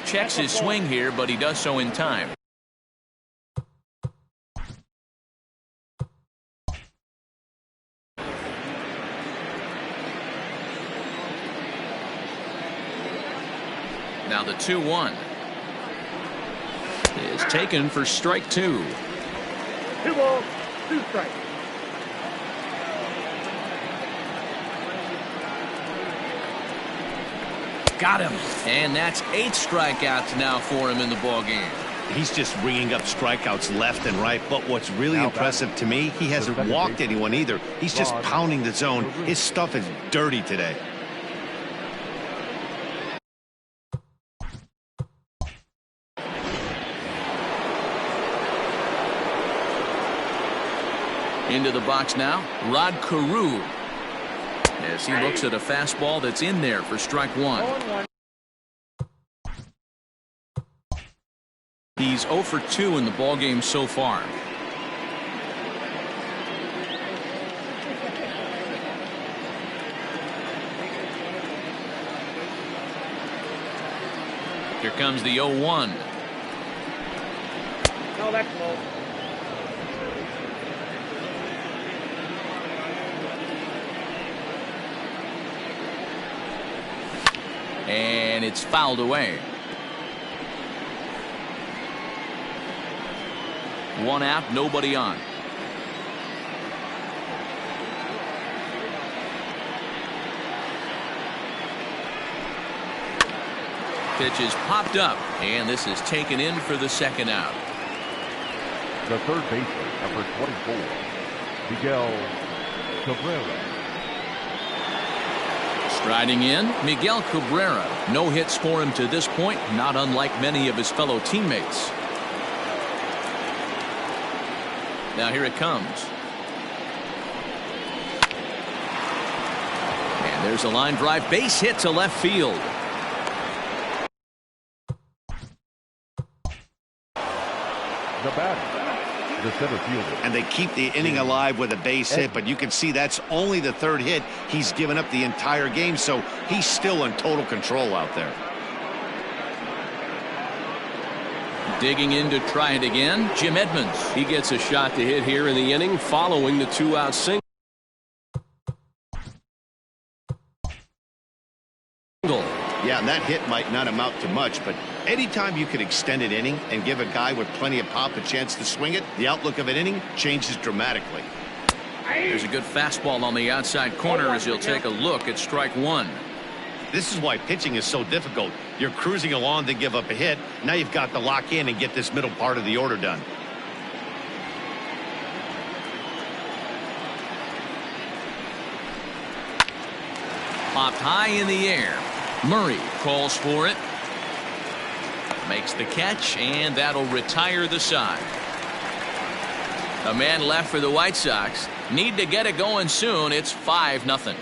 Checks his swing here, but he does so in time. Now the 2-1 is taken for strike 2. 2 balls, 2 strikes. Got him. And that's 8 strikeouts now for him in the ball game. He's just ringing up strikeouts left and right, but what's really impressive to me, he hasn't walked anyone either. He's just pounding the zone. His stuff is dirty today. Into the box now, Rod Carew, as he looks at a fastball that's in there for strike 1. He's 0 for 2 in the ballgame so far. Here comes the 0-1. No, that's low. And it's fouled away. 1 out, nobody on. Pitch is popped up, and this is taken in for the 2nd out. The third baseman, number 24, Miguel Cabrera. Striding in, Miguel Cabrera. No hits for him to this point, not unlike many of his fellow teammates. Now here it comes. And there's a line drive base hit to left field. The batter, the center fielder. And they keep the inning alive with a base hit, but you can see that's only the 3rd hit he's given up the entire game, so he's still in total control out there. Digging in to try it again, Jim Edmonds. He gets a shot to hit here in the inning following the 2-out single. Yeah, and that hit might not amount to much, but anytime you can extend an inning and give a guy with plenty of pop a chance to swing it, the outlook of an inning changes dramatically. There's a good fastball on the outside corner as he'll take a look at strike 1. This is why pitching is so difficult. You're cruising along to give up a hit. Now you've got to lock in and get this middle part of the order done. Popped high in the air. Murray calls for it. Makes the catch, and that'll retire the side. A man left for the White Sox. Need to get it going soon. It's 5-0.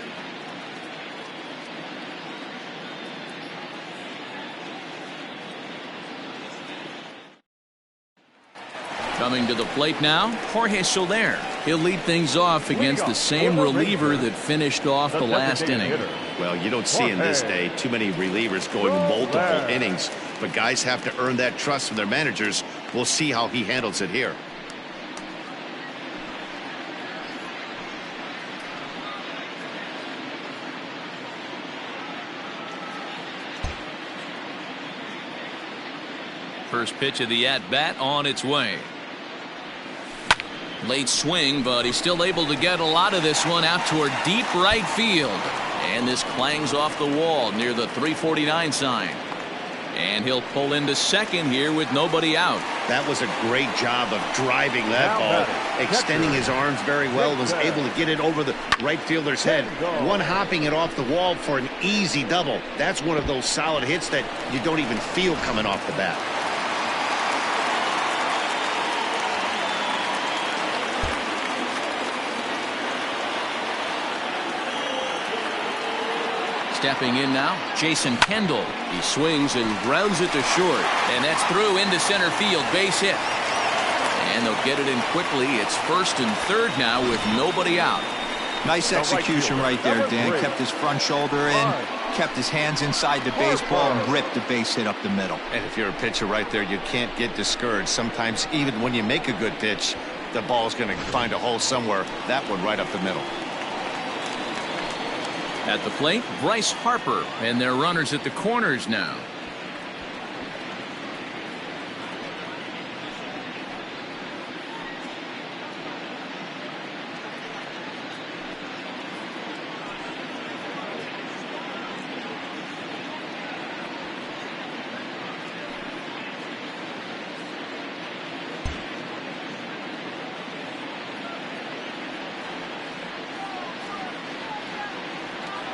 Coming to the plate now, Jorge Soler. He'll lead things off against the same reliever that finished off the last inning. Well, you don't see in this day too many relievers going multiple innings, but guys have to earn that trust from their managers. We'll see how he handles it here. First pitch of the at-bat on its way. Late swing, but he's still able to get a lot of this one out toward deep right field. And this clangs off the wall near the 349 sign. And he'll pull into second here with nobody out. That was a great job of driving that ball, extending his arms very well, was able to get it over the right fielder's head, one hopping it off the wall for an easy double. That's one of those solid hits that you don't even feel coming off the bat. Stepping in now, Jason Kendall. He swings and grounds it to short. And that's through into center field, base hit. And they'll get it in quickly. It's first and third now with nobody out. Nice execution right there, Dan. Kept his front shoulder in, kept his hands inside the baseball, and ripped the base hit up the middle. And if you're a pitcher right there, you can't get discouraged. Sometimes even when you make a good pitch, the ball's going to find a hole somewhere. That one right up the middle. At the plate, Bryce Harper, and their runners at the corners now.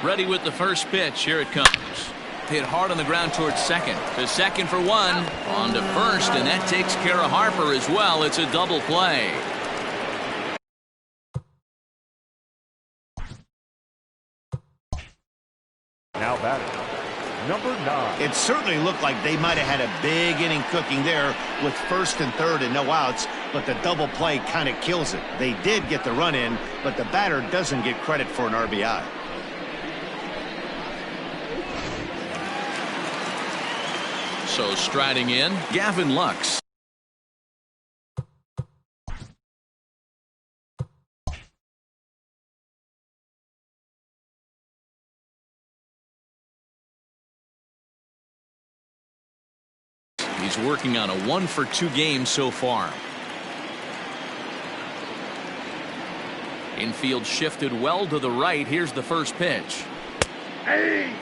Ready with the first pitch. Here it comes. Hit hard on the ground towards second. To second for one. On to first, and that takes care of Harper as well. It's a double play. Now batting, number 9. It certainly looked like they might have had a big inning cooking there with first and third and no outs, but the double play kind of kills it. They did get the run in, but the batter doesn't get credit for an RBI. So striding in, Gavin Lux. He's working on a 1-for-2 game so far. Infield shifted well to the right. Here's the first pitch. Hey!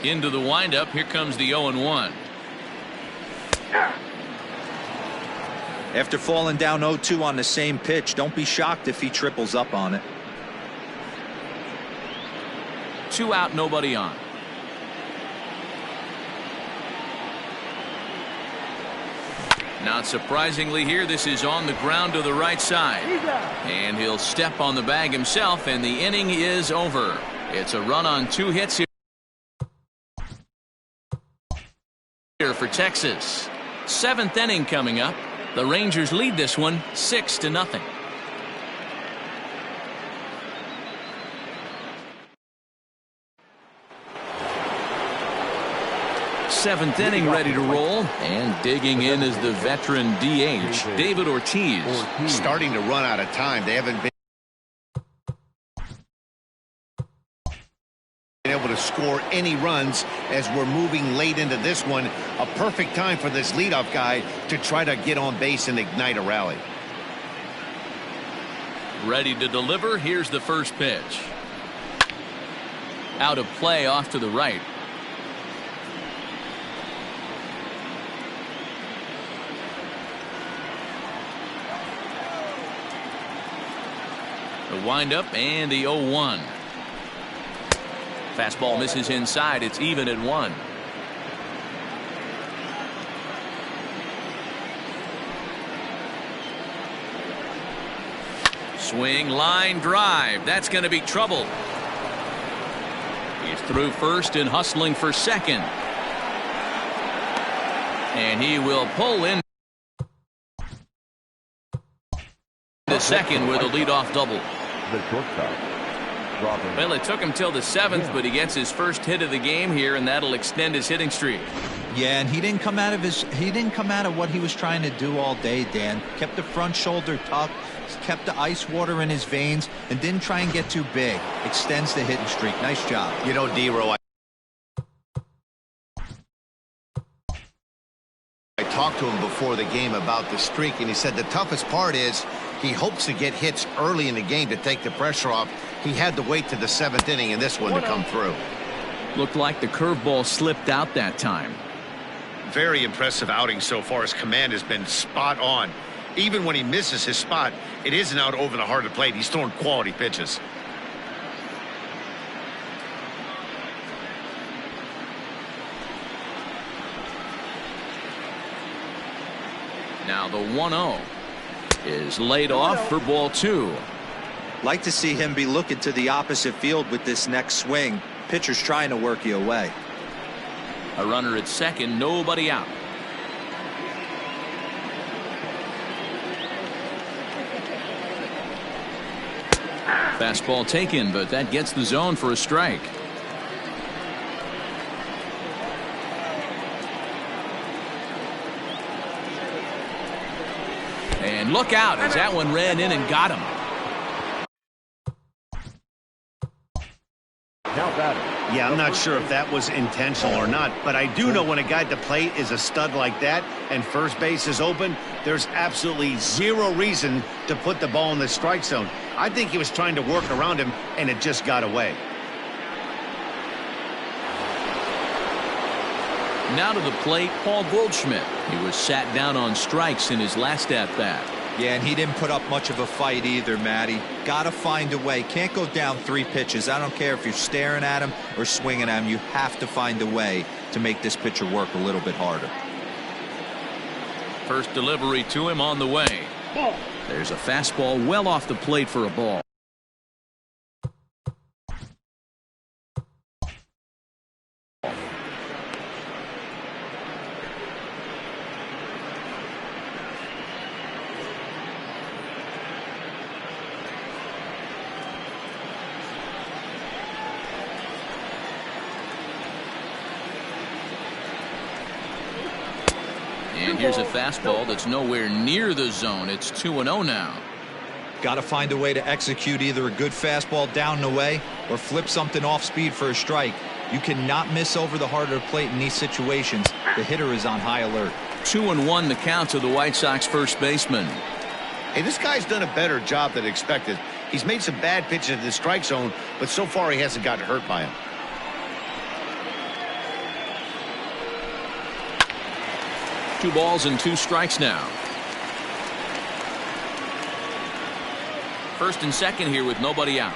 Into the windup. Here comes the 0-1. After falling down 0-2 on the same pitch, don't be shocked if he triples up on it. 2 out, nobody on. Not surprisingly here, this is on the ground to the right side. And he'll step on the bag himself, and the inning is over. It's a run on 2 hits here for Texas. 7th inning coming up. The Rangers lead this one 6-0. Seventh inning ready to roll, and digging in is the veteran DH, David Ortiz. Starting to run out of time. They haven't been able to score any runs as we're moving late into this one. A perfect time for this leadoff guy to try to get on base and ignite a rally. Ready to deliver. Here's the first pitch. Out of play off to the right. The windup and the 0-1. Fastball misses inside. It's even at 1. Swing, line, drive. That's going to be trouble. He's through first and hustling for second. And he will pull in the second with a leadoff double. The shortstop. Well, it took him till the 7th, but he gets his first hit of the game here, and that'll extend his hitting streak. Yeah, and he didn't come out of what he was trying to do all day, Dan. Kept the front shoulder tucked, kept the ice water in his veins, and didn't try and get too big. Extends the hitting streak. Nice job. You know, D-Row, I talked to him before the game about the streak, and he said the toughest part is he hopes to get hits early in the game to take the pressure off. He had to wait to the 7th inning in this one to come through. Looked like the curveball slipped out that time. Very impressive outing so far. His command has been spot on. Even when he misses his spot, it isn't out over the heart of the plate. He's throwing quality pitches. Now the 1-0 is laid off for ball 2. Like to see him be looking to the opposite field with this next swing. Pitcher's trying to work you away. A runner at second, nobody out. Fastball taken, but that gets the zone for a strike. And look out as that one ran in and got him. Yeah, I'm not sure if that was intentional or not, but I do know when a guy at the plate is a stud like that and first base is open, there's absolutely zero reason to put the ball in the strike zone. I think he was trying to work around him, and it just got away. Now to the plate, Paul Goldschmidt. He was sat down on strikes in his last at-bat. Yeah, and he didn't put up much of a fight either, Matty. Gotta find a way. Can't go down 3 pitches. I don't care if you're staring at him or swinging at him. You have to find a way to make this pitcher work a little bit harder. First delivery to him on the way. There's a fastball well off the plate for a ball. And here's a fastball that's nowhere near the zone. It's 2-0 now. Got to find a way to execute either a good fastball down the way or flip something off speed for a strike. You cannot miss over the heart of the plate in these situations. The hitter is on high alert. 2-1 the count to the White Sox first baseman. Hey, this guy's done a better job than expected. He's made some bad pitches in the strike zone, but so far he hasn't gotten hurt by him. Two balls and 2 strikes now. First and second here with nobody out.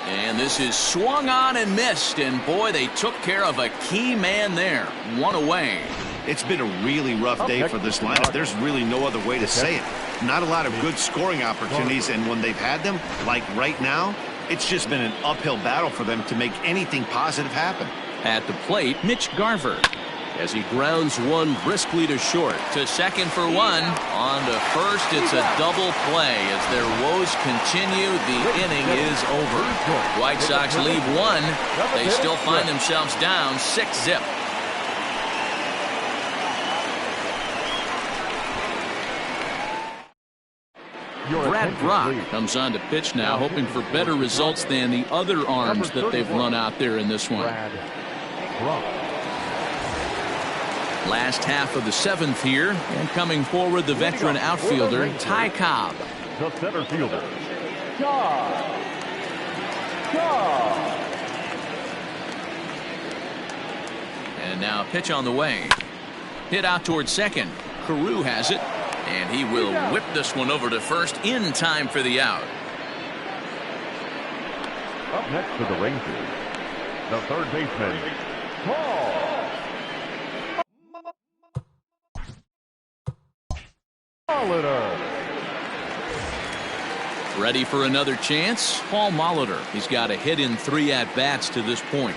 And this is swung on and missed, and boy, they took care of a key man there. 1 away. It's been a really rough day for this lineup. There's really no other way to say it. Not a lot of good scoring opportunities, and when they've had them, like right now, it's just been an uphill battle for them to make anything positive happen. At the plate, Mitch Garver, as he grounds one briskly to short. To second for 1. On to first, it's a double play. As their woes continue, the inning is over. White Sox leave 1. They still find themselves down 6-0. Brad Brock comes on to pitch now, hoping for better results than the other arms that they've run out there in this one. Last half of the 7th here, and coming forward, the veteran outfielder, Ty Cobb. The center fielder, And now a pitch on the way. Hit out towards second. Carew has it. And he will whip this one over to first in time for the out. Up next for the Rangers, the third baseman, Paul. Ready for another chance? Paul Molitor. He's got a hit in 3 at-bats to this point.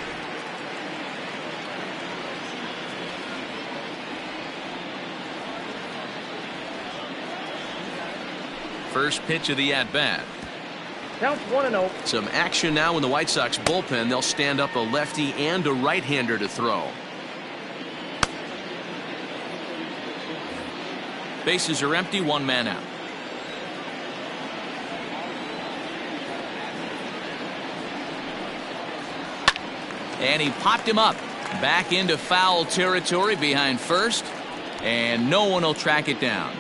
First pitch of the at-bat. Counts 1-0. Some action now in the White Sox bullpen. They'll stand up a lefty and a right-hander to throw. Bases are empty, 1 man out. And he popped him up. Back into foul territory behind first. And no one will track it down.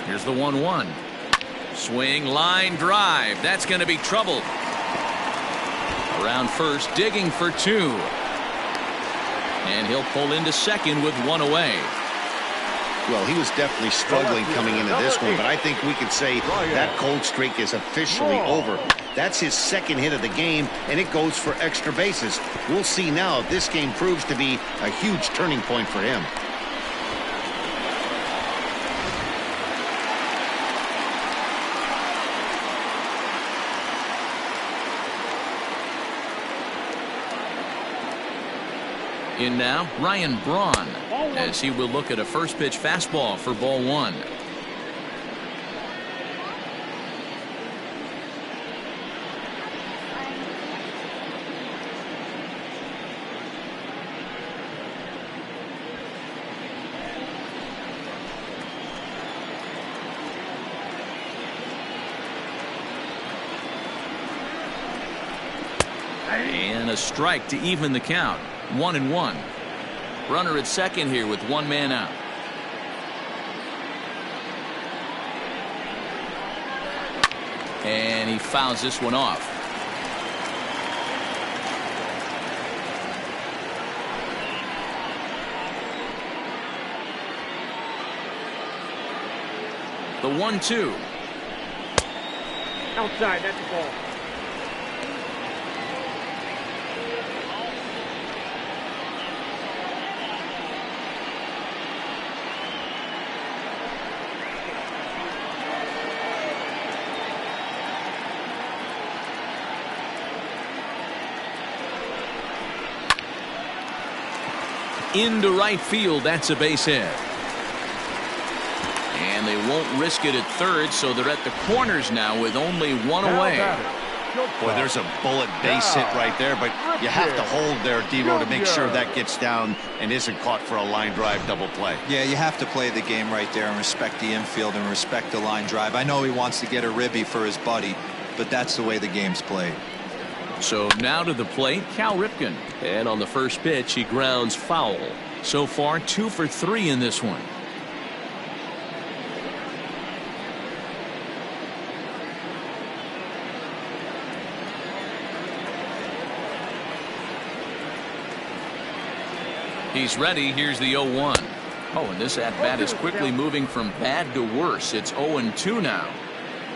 Here's the 1-1. Swing, line drive. That's going to be trouble. Around first, digging for 2. And he'll pull into second with 1 away. Well, he was definitely struggling coming into this one, but I think we could say that cold streak is officially over. That's his 2nd hit of the game, and it goes for extra bases. We'll see now if this game proves to be a huge turning point for him. In now, Ryan Braun, as he will look at a first pitch fastball for ball 1. And a strike to even the count. 1-1. Runner at second here with 1 man out. And he fouls this one off. The 1-2. Outside, that's the ball. Into right field. That's a base hit. And they won't risk it at third, so they're at the corners now with only 1 away. Boy, there's a bullet base hit right there, but you have to hold there, Devo, to make sure that gets down and isn't caught for a line drive double play. Yeah, you have to play the game right there and respect the infield and respect the line drive. I know he wants to get a ribby for his buddy, but that's the way the game's played. So now to the plate, Cal Ripken. And on the first pitch, he grounds foul. So far, 2 for 3 in this one. He's ready. Here's the 0-1. Oh, and this at-bat is quickly moving from bad to worse. It's 0-2 now.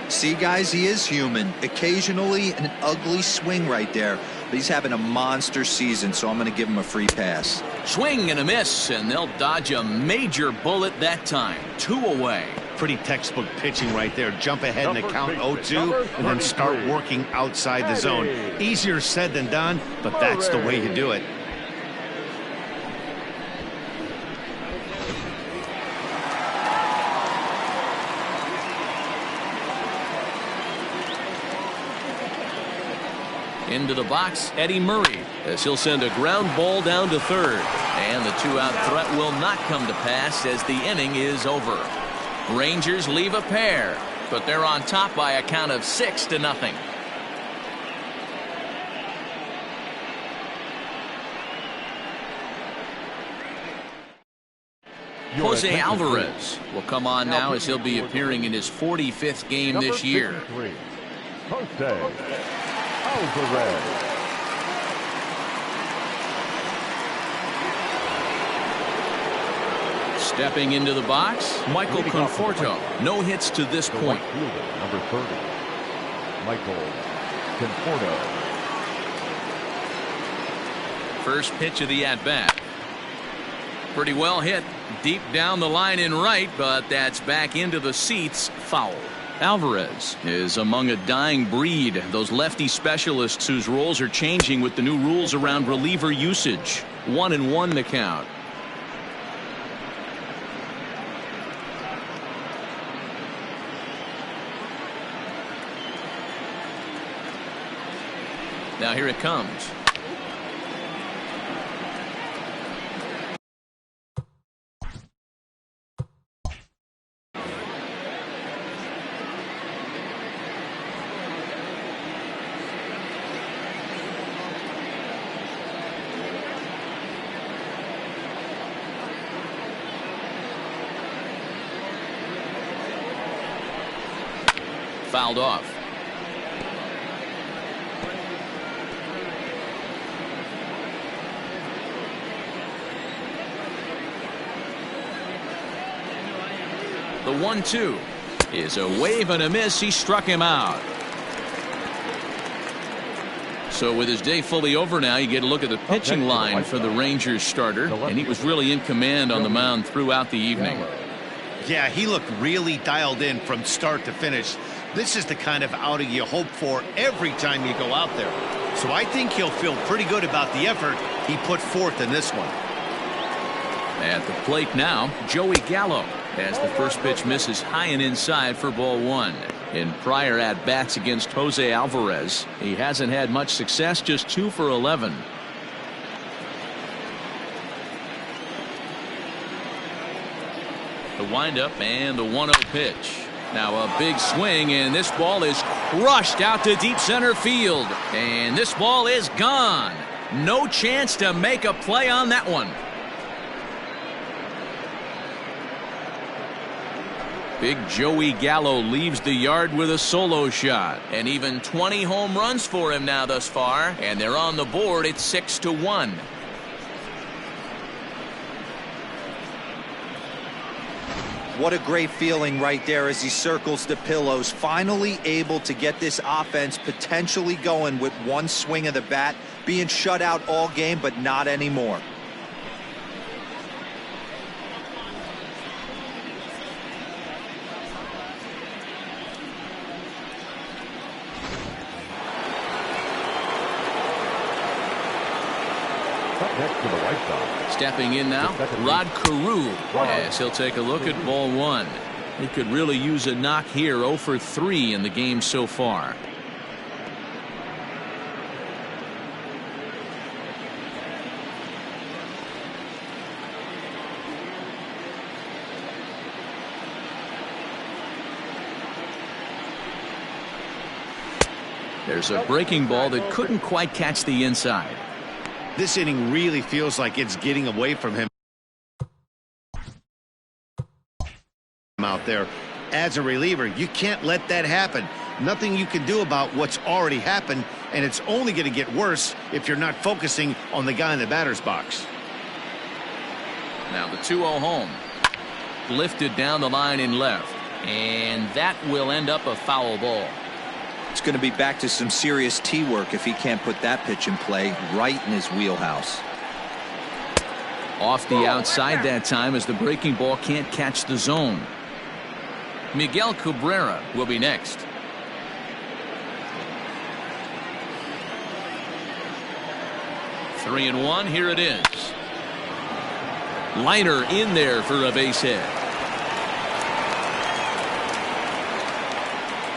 See, guys, he is human. Occasionally an ugly swing right there, but he's having a monster season, so I'm going to give him a free pass. Swing and a miss, and they'll dodge a major bullet that time. 2 away. Pretty textbook pitching right there. Jump ahead in the count 0-2 and then start working outside the zone. Easier said than done, but that's the way you do it. Into the box, Eddie Murray, as he'll send a ground ball down to third. And the 2-out threat will not come to pass as the inning is over. Rangers leave a pair, but they're on top by a count of 6-0. Jose Alvarez will come on now as he'll be appearing in his 45th game this year. Jose Alvarez. Stepping into the box, Michael Conforto. No hits to this point. Number 30, Michael Conforto. First pitch of the at-bat. Pretty well hit. Deep down the line in right, but that's back into the seats. Foul. Alvarez is among a dying breed. Those lefty specialists whose roles are changing with the new rules around reliever usage. 1-1 the count. Now here it comes. Fouled off. The 1-2 is a wave and a miss. He struck him out. So with his day fully over now, you get a look at the pitching line for the Rangers starter, and he was really in command on the mound throughout the evening. Yeah, he looked really dialed in from start to finish. This is the kind of outing you hope for every time you go out there. So I think he'll feel pretty good about the effort he put forth in this one. At the plate now, Joey Gallo, as the first pitch misses high and inside for ball 1. In prior at-bats against Jose Alvarez, he hasn't had much success, just 2 for 11. The windup and the 1-0 pitch. Now a big swing, and this ball is crushed out to deep center field. And this ball is gone. No chance to make a play on that one. Big Joey Gallo leaves the yard with a solo shot. And even 20 home runs for him now thus far. And they're on the board at 6-1. What a great feeling right there as he circles the pillows. Finally able to get this offense potentially going with one swing of the bat. Being shut out all game, but not anymore. Next to the White Sox. Stepping in now, Rod Carew, as he'll take a look at ball 1. He could really use a knock here. 0 for 3 in the game so far. There's a breaking ball that couldn't quite catch the inside. This inning really feels like it's getting away from him out there. As a reliever, you can't let that happen. Nothing you can do about what's already happened, and it's only going to get worse if you're not focusing on the guy in the batter's box. Now the 2-0 home. Lifted down the line in left, and that will end up a foul ball. It's going to be back to some serious tee work if he can't put that pitch in play right in his wheelhouse. Off the outside that time as the breaking ball can't catch the zone. Miguel Cabrera will be next. Three and one. Here it is. Liner in there for a base hit.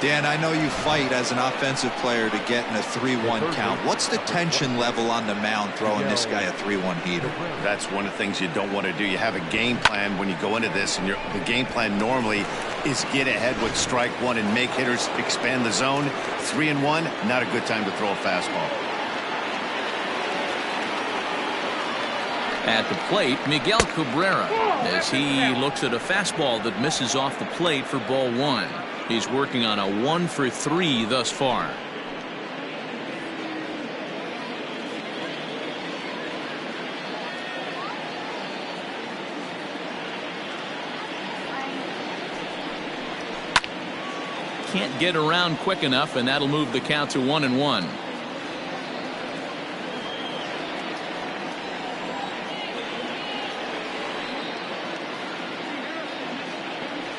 Dan, I know you fight as an offensive player to get in a 3-1 count. What's the tension level on the mound throwing this guy a 3-1 heater? That's one of the things you don't want to do. You have a game plan when you go into this, and the game plan normally is get ahead with strike one and make hitters expand the zone. 3-1, not a good time to throw a fastball. At the plate, Miguel Cabrera, as he looks at a fastball that misses off the plate for ball 1. He's working on a 1 for 3 thus far. Can't get around quick enough, and that'll move the count to 1-1.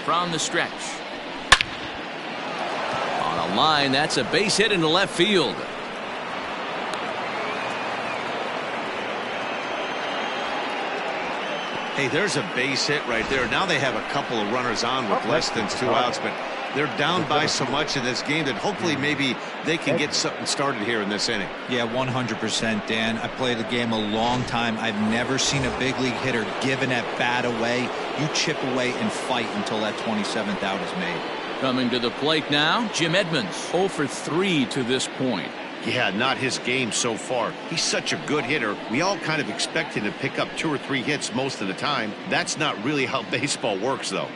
from the stretch. On a line, that's a base hit into left field. Hey, there's a base hit right there. Now they have a couple of runners on with less than 2 outs, but they're down by so much in this game that hopefully maybe they can get something started here in this inning. Yeah, 100%, Dan. I played the game a long time. I've never seen a big league hitter give an at-bat away. You chip away and fight until that 27th out is made. Coming to the plate now, Jim Edmonds, 0 for 3 to this point. Yeah, not his game so far. He's such a good hitter. We all kind of expect him to pick up 2 or 3 hits most of the time. That's not really how baseball works, though.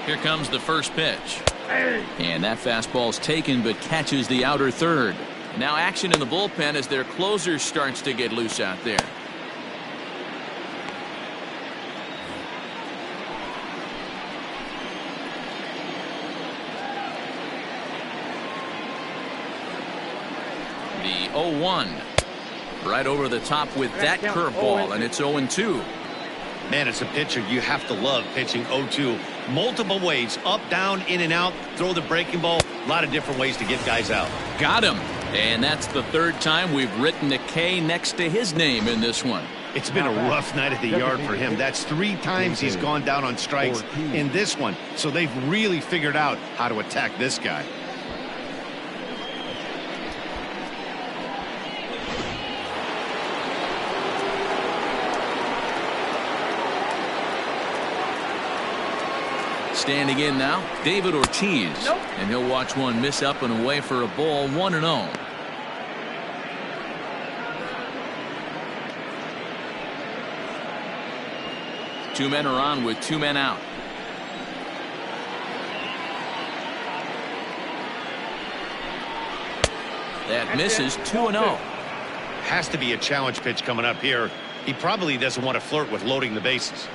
Here comes the first pitch. And that fastball's taken but catches the outer third. Now action in the bullpen as their closer starts to get loose out there. The 0-1. Right over the top with that curveball, and it's 0-2. Man, it's a pitcher you have to love pitching 0-2. Multiple ways, up, down, in and out, throw the breaking ball. A lot of different ways to get guys out. Got him. And that's the 3rd time we've written a K next to his name in this one. It's been a rough night at the yard for him. That's 3 times he's gone down on strikes in this one. So they've really figured out how to attack this guy. Standing in now, David Ortiz. Nope. And he'll watch one miss up and away for a ball, 1-0. Two men are on with 2 men out. That misses, 2-0. Has to be a challenge pitch coming up here. He probably doesn't want to flirt with loading the bases.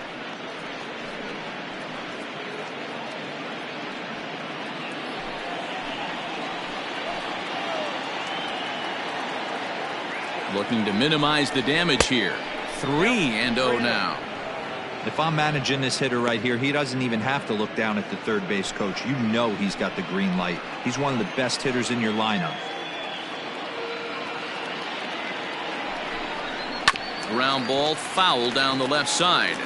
Looking to minimize the damage here. 3-0 now. If I'm managing this hitter right here, he doesn't even have to look down at the third base coach. You know he's got the green light. He's one of the best hitters in your lineup. Ground ball foul down the left side.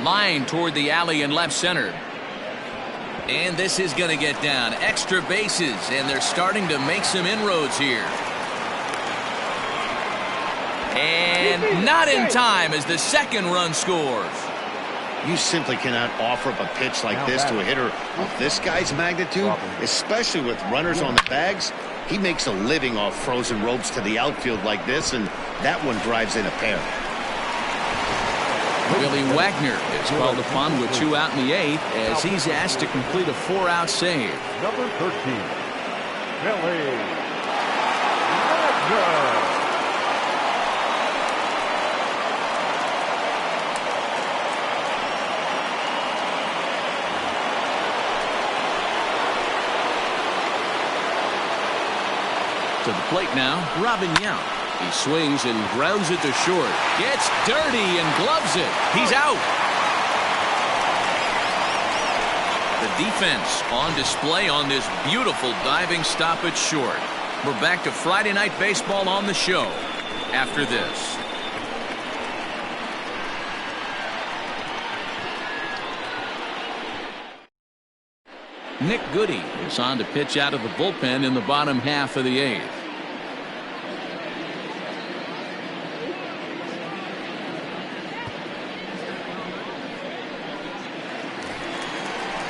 Line toward the alley in left center. And this is going to get down. Extra bases, and they're starting to make some inroads here. And not in time as the 2nd run scores. You simply cannot offer up a pitch like this to a hitter of this guy's magnitude, especially with runners on the bags. He makes a living off frozen ropes to the outfield like this, and that one drives in a pair. Billy Wagner is called upon with 2 out in the 8th as he's asked to complete a 4-out save. Number 13, Billy Wagner. To the plate now, Robin Yount. He swings and grounds it to short. Gets dirty and gloves it. He's out. The defense on display on this beautiful diving stop at short. We're back to Friday Night Baseball on the show after this. Nick Goody is on to pitch out of the bullpen in the bottom half of the 8th.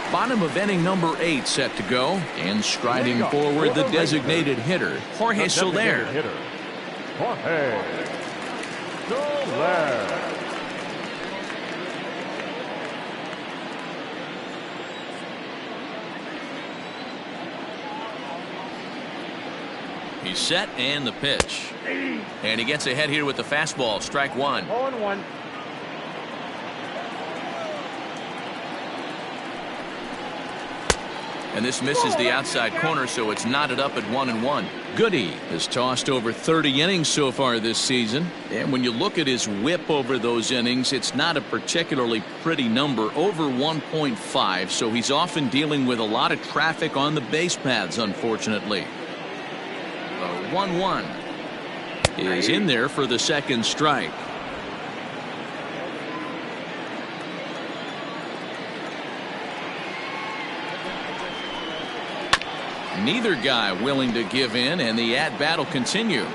Bottom of inning number 8 set to go, and striding forward the designated hitter, Jorge Soler. Jorge Soler. He's set, and the pitch. And he gets ahead here with the fastball. Strike one. 0-1. And this misses the outside corner, so it's knotted up at 1-1. Goody has tossed over 30 innings so far this season. And when you look at his whip over those innings, it's not a particularly pretty number, over 1.5. So he's often dealing with a lot of traffic on the base paths, unfortunately. The 1-1 is in there for the second strike. Neither guy willing to give in, and the at-bat will continue.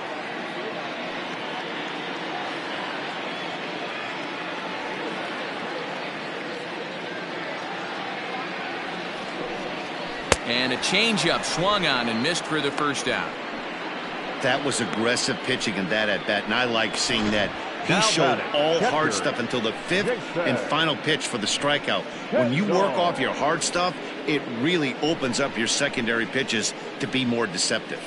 And a changeup swung on and missed for the first out. That was aggressive pitching in that at-bat, and I like seeing that. He Now showed batting, all catcher, hard stuff until the fifth Dixon. and final pitch for the strikeout. When you work off your hard stuff, it really opens up your secondary pitches to be more deceptive.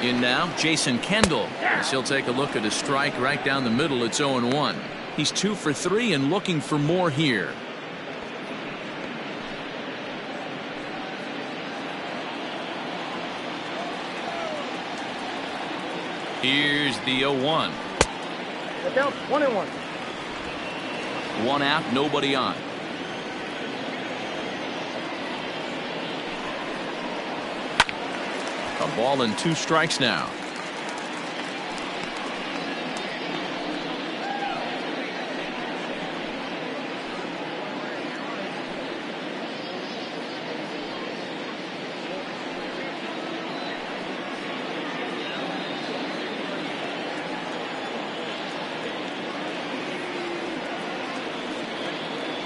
In now, Jason Kendall. As he'll take a look at a strike right down the middle. It's 0-1. He's 2 for 3 and looking for more here. Here's the 0-1. The count's 1-1. One out, nobody on. A ball and 2 strikes now.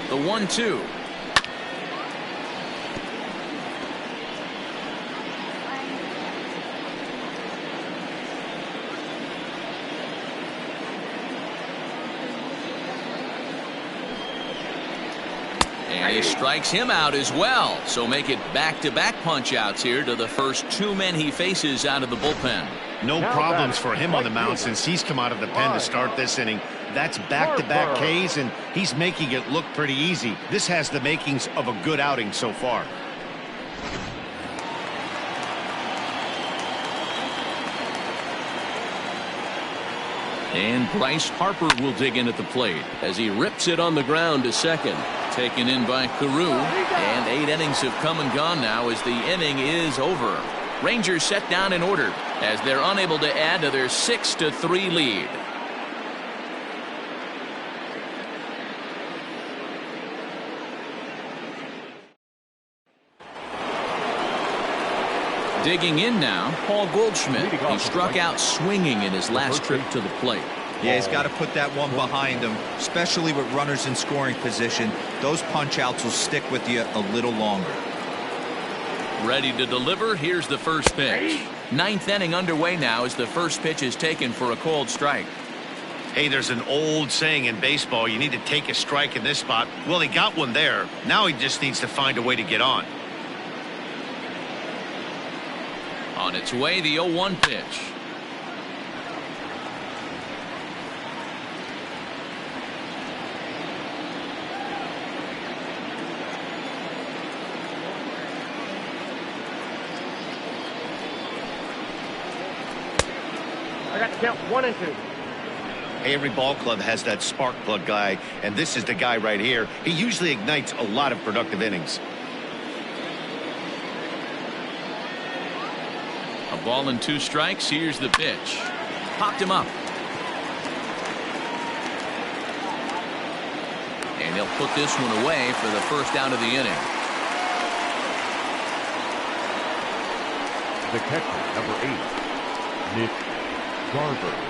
The 1-2. And he strikes him out as well. So make it back-to-back punch-outs here to the first 2 men he faces out of the bullpen. No problems for him on the mound since he's come out of the pen to start this inning. That's back-to-back Ks, and he's making it look pretty easy. This has the makings of a good outing so far. And Bryce Harper will dig in at the plate as he rips it on the ground to second. Taken in by Carew, and 8 innings have come and gone now as the inning is over. Rangers set down in order as they're unable to add to their 6-3 lead. Digging in now, Paul Goldschmidt. He struck out swinging in his last trip to the plate. Yeah, he's got to put that one behind him, especially with runners in scoring position. Those punch-outs will stick with you a little longer. Ready to deliver. Here's the first pitch. 9th inning underway now as the first pitch is taken for a called strike. Hey, there's an old saying in baseball, you need to take a strike in this spot. Well, he got one there. Now he just needs to find a way to get on. On its way, the 0-1 pitch. I got the count 1-2. Hey, every ball club has that spark plug guy, and this is the guy right here. He usually ignites a lot of productive innings. A ball and 2 strikes. Here's the pitch. Popped him up. And he'll put this one away for the first out of the inning. The catcher, number 8, Nick Garver.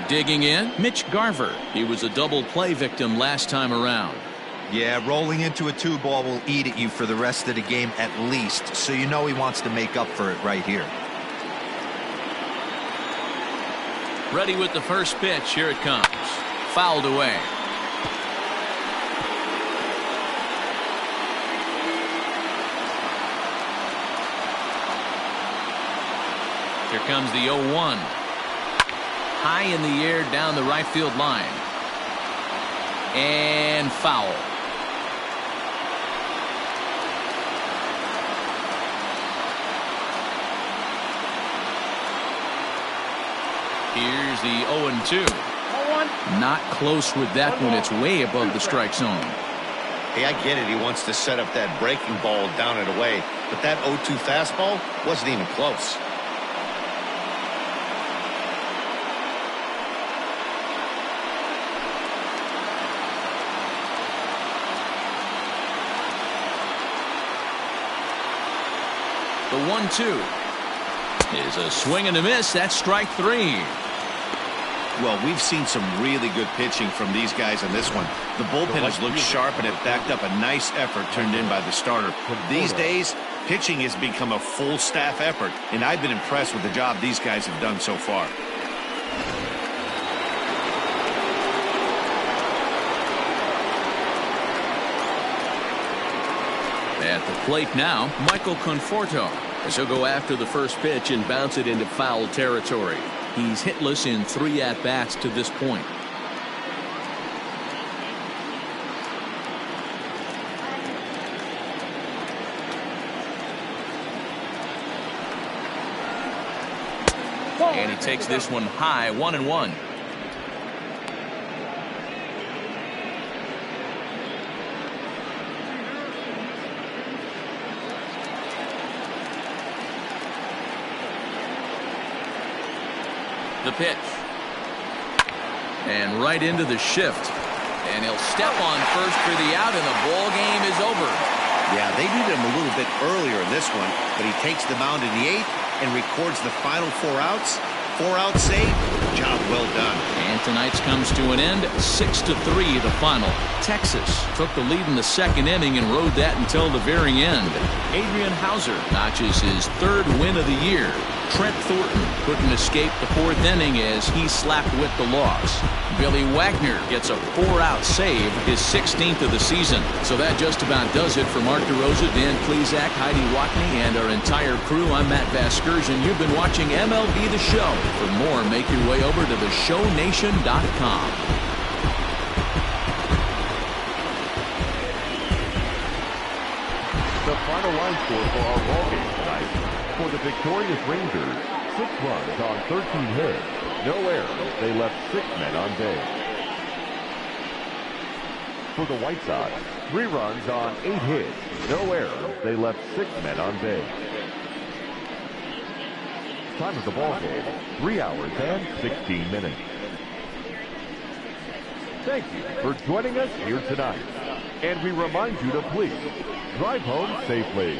Digging in, Mitch Garver. He was a double play victim last time around. Yeah, rolling into a 2-ball will eat at you for the rest of the game at least, so you know he wants to make up for it right here. Ready with the first pitch. Here it comes. Fouled away. Here comes the 0-1. High in the air down the right field line. And foul. Here's the 0-2. 0-1. Not close with that one. It's way above the strike zone. Hey, I get it. He wants to set up that breaking ball down and away. But that 0-2 fastball wasn't even close. The 1-2 is a swing and a miss. That's strike 3. Well, we've seen some really good pitching from these guys in this one. The bullpen has looked sharp and it backed up a nice effort turned in by the starter. These days, pitching has become a full staff effort, and I've been impressed with the job these guys have done so far. At the plate now, Michael Conforto, as he'll go after the first pitch and bounce it into foul territory. He's hitless in 3 at-bats to this point. And he takes this one high, 1-1. The pitch. And right into the shift. And he'll step on first for the out, and the ball game is over. Yeah, they needed him a little bit earlier in this one, but he takes the mound in the 8th and records the final 4 outs. 4-out save. Job well done. And tonight's comes to an end. 6-3 the final. Texas took the lead in the 2nd inning and rode that until the very end. Adrian Hauser notches his 3rd win of the year. Trent Thornton couldn't escape the 4th inning as he slapped with the loss. Billy Wagner gets a 4-out save, his 16th of the season. So that just about does it for Mark DeRosa, Dan Plesac, Heidi Watney, and our entire crew. I'm Matt Vasgersian. You've been watching MLB The Show. For more, make your way over to theshownation.com. The final line score for our ball game tonight. For the victorious Rangers, 6 runs on 13 hits. No errors. They left 6 men on base. For the White Sox, 3 runs on 8 hits. No errors. They left 6 men on base. Time of the ball game, 3 hours and 16 minutes. Thank you for joining us here tonight. And we remind you to please drive home safely.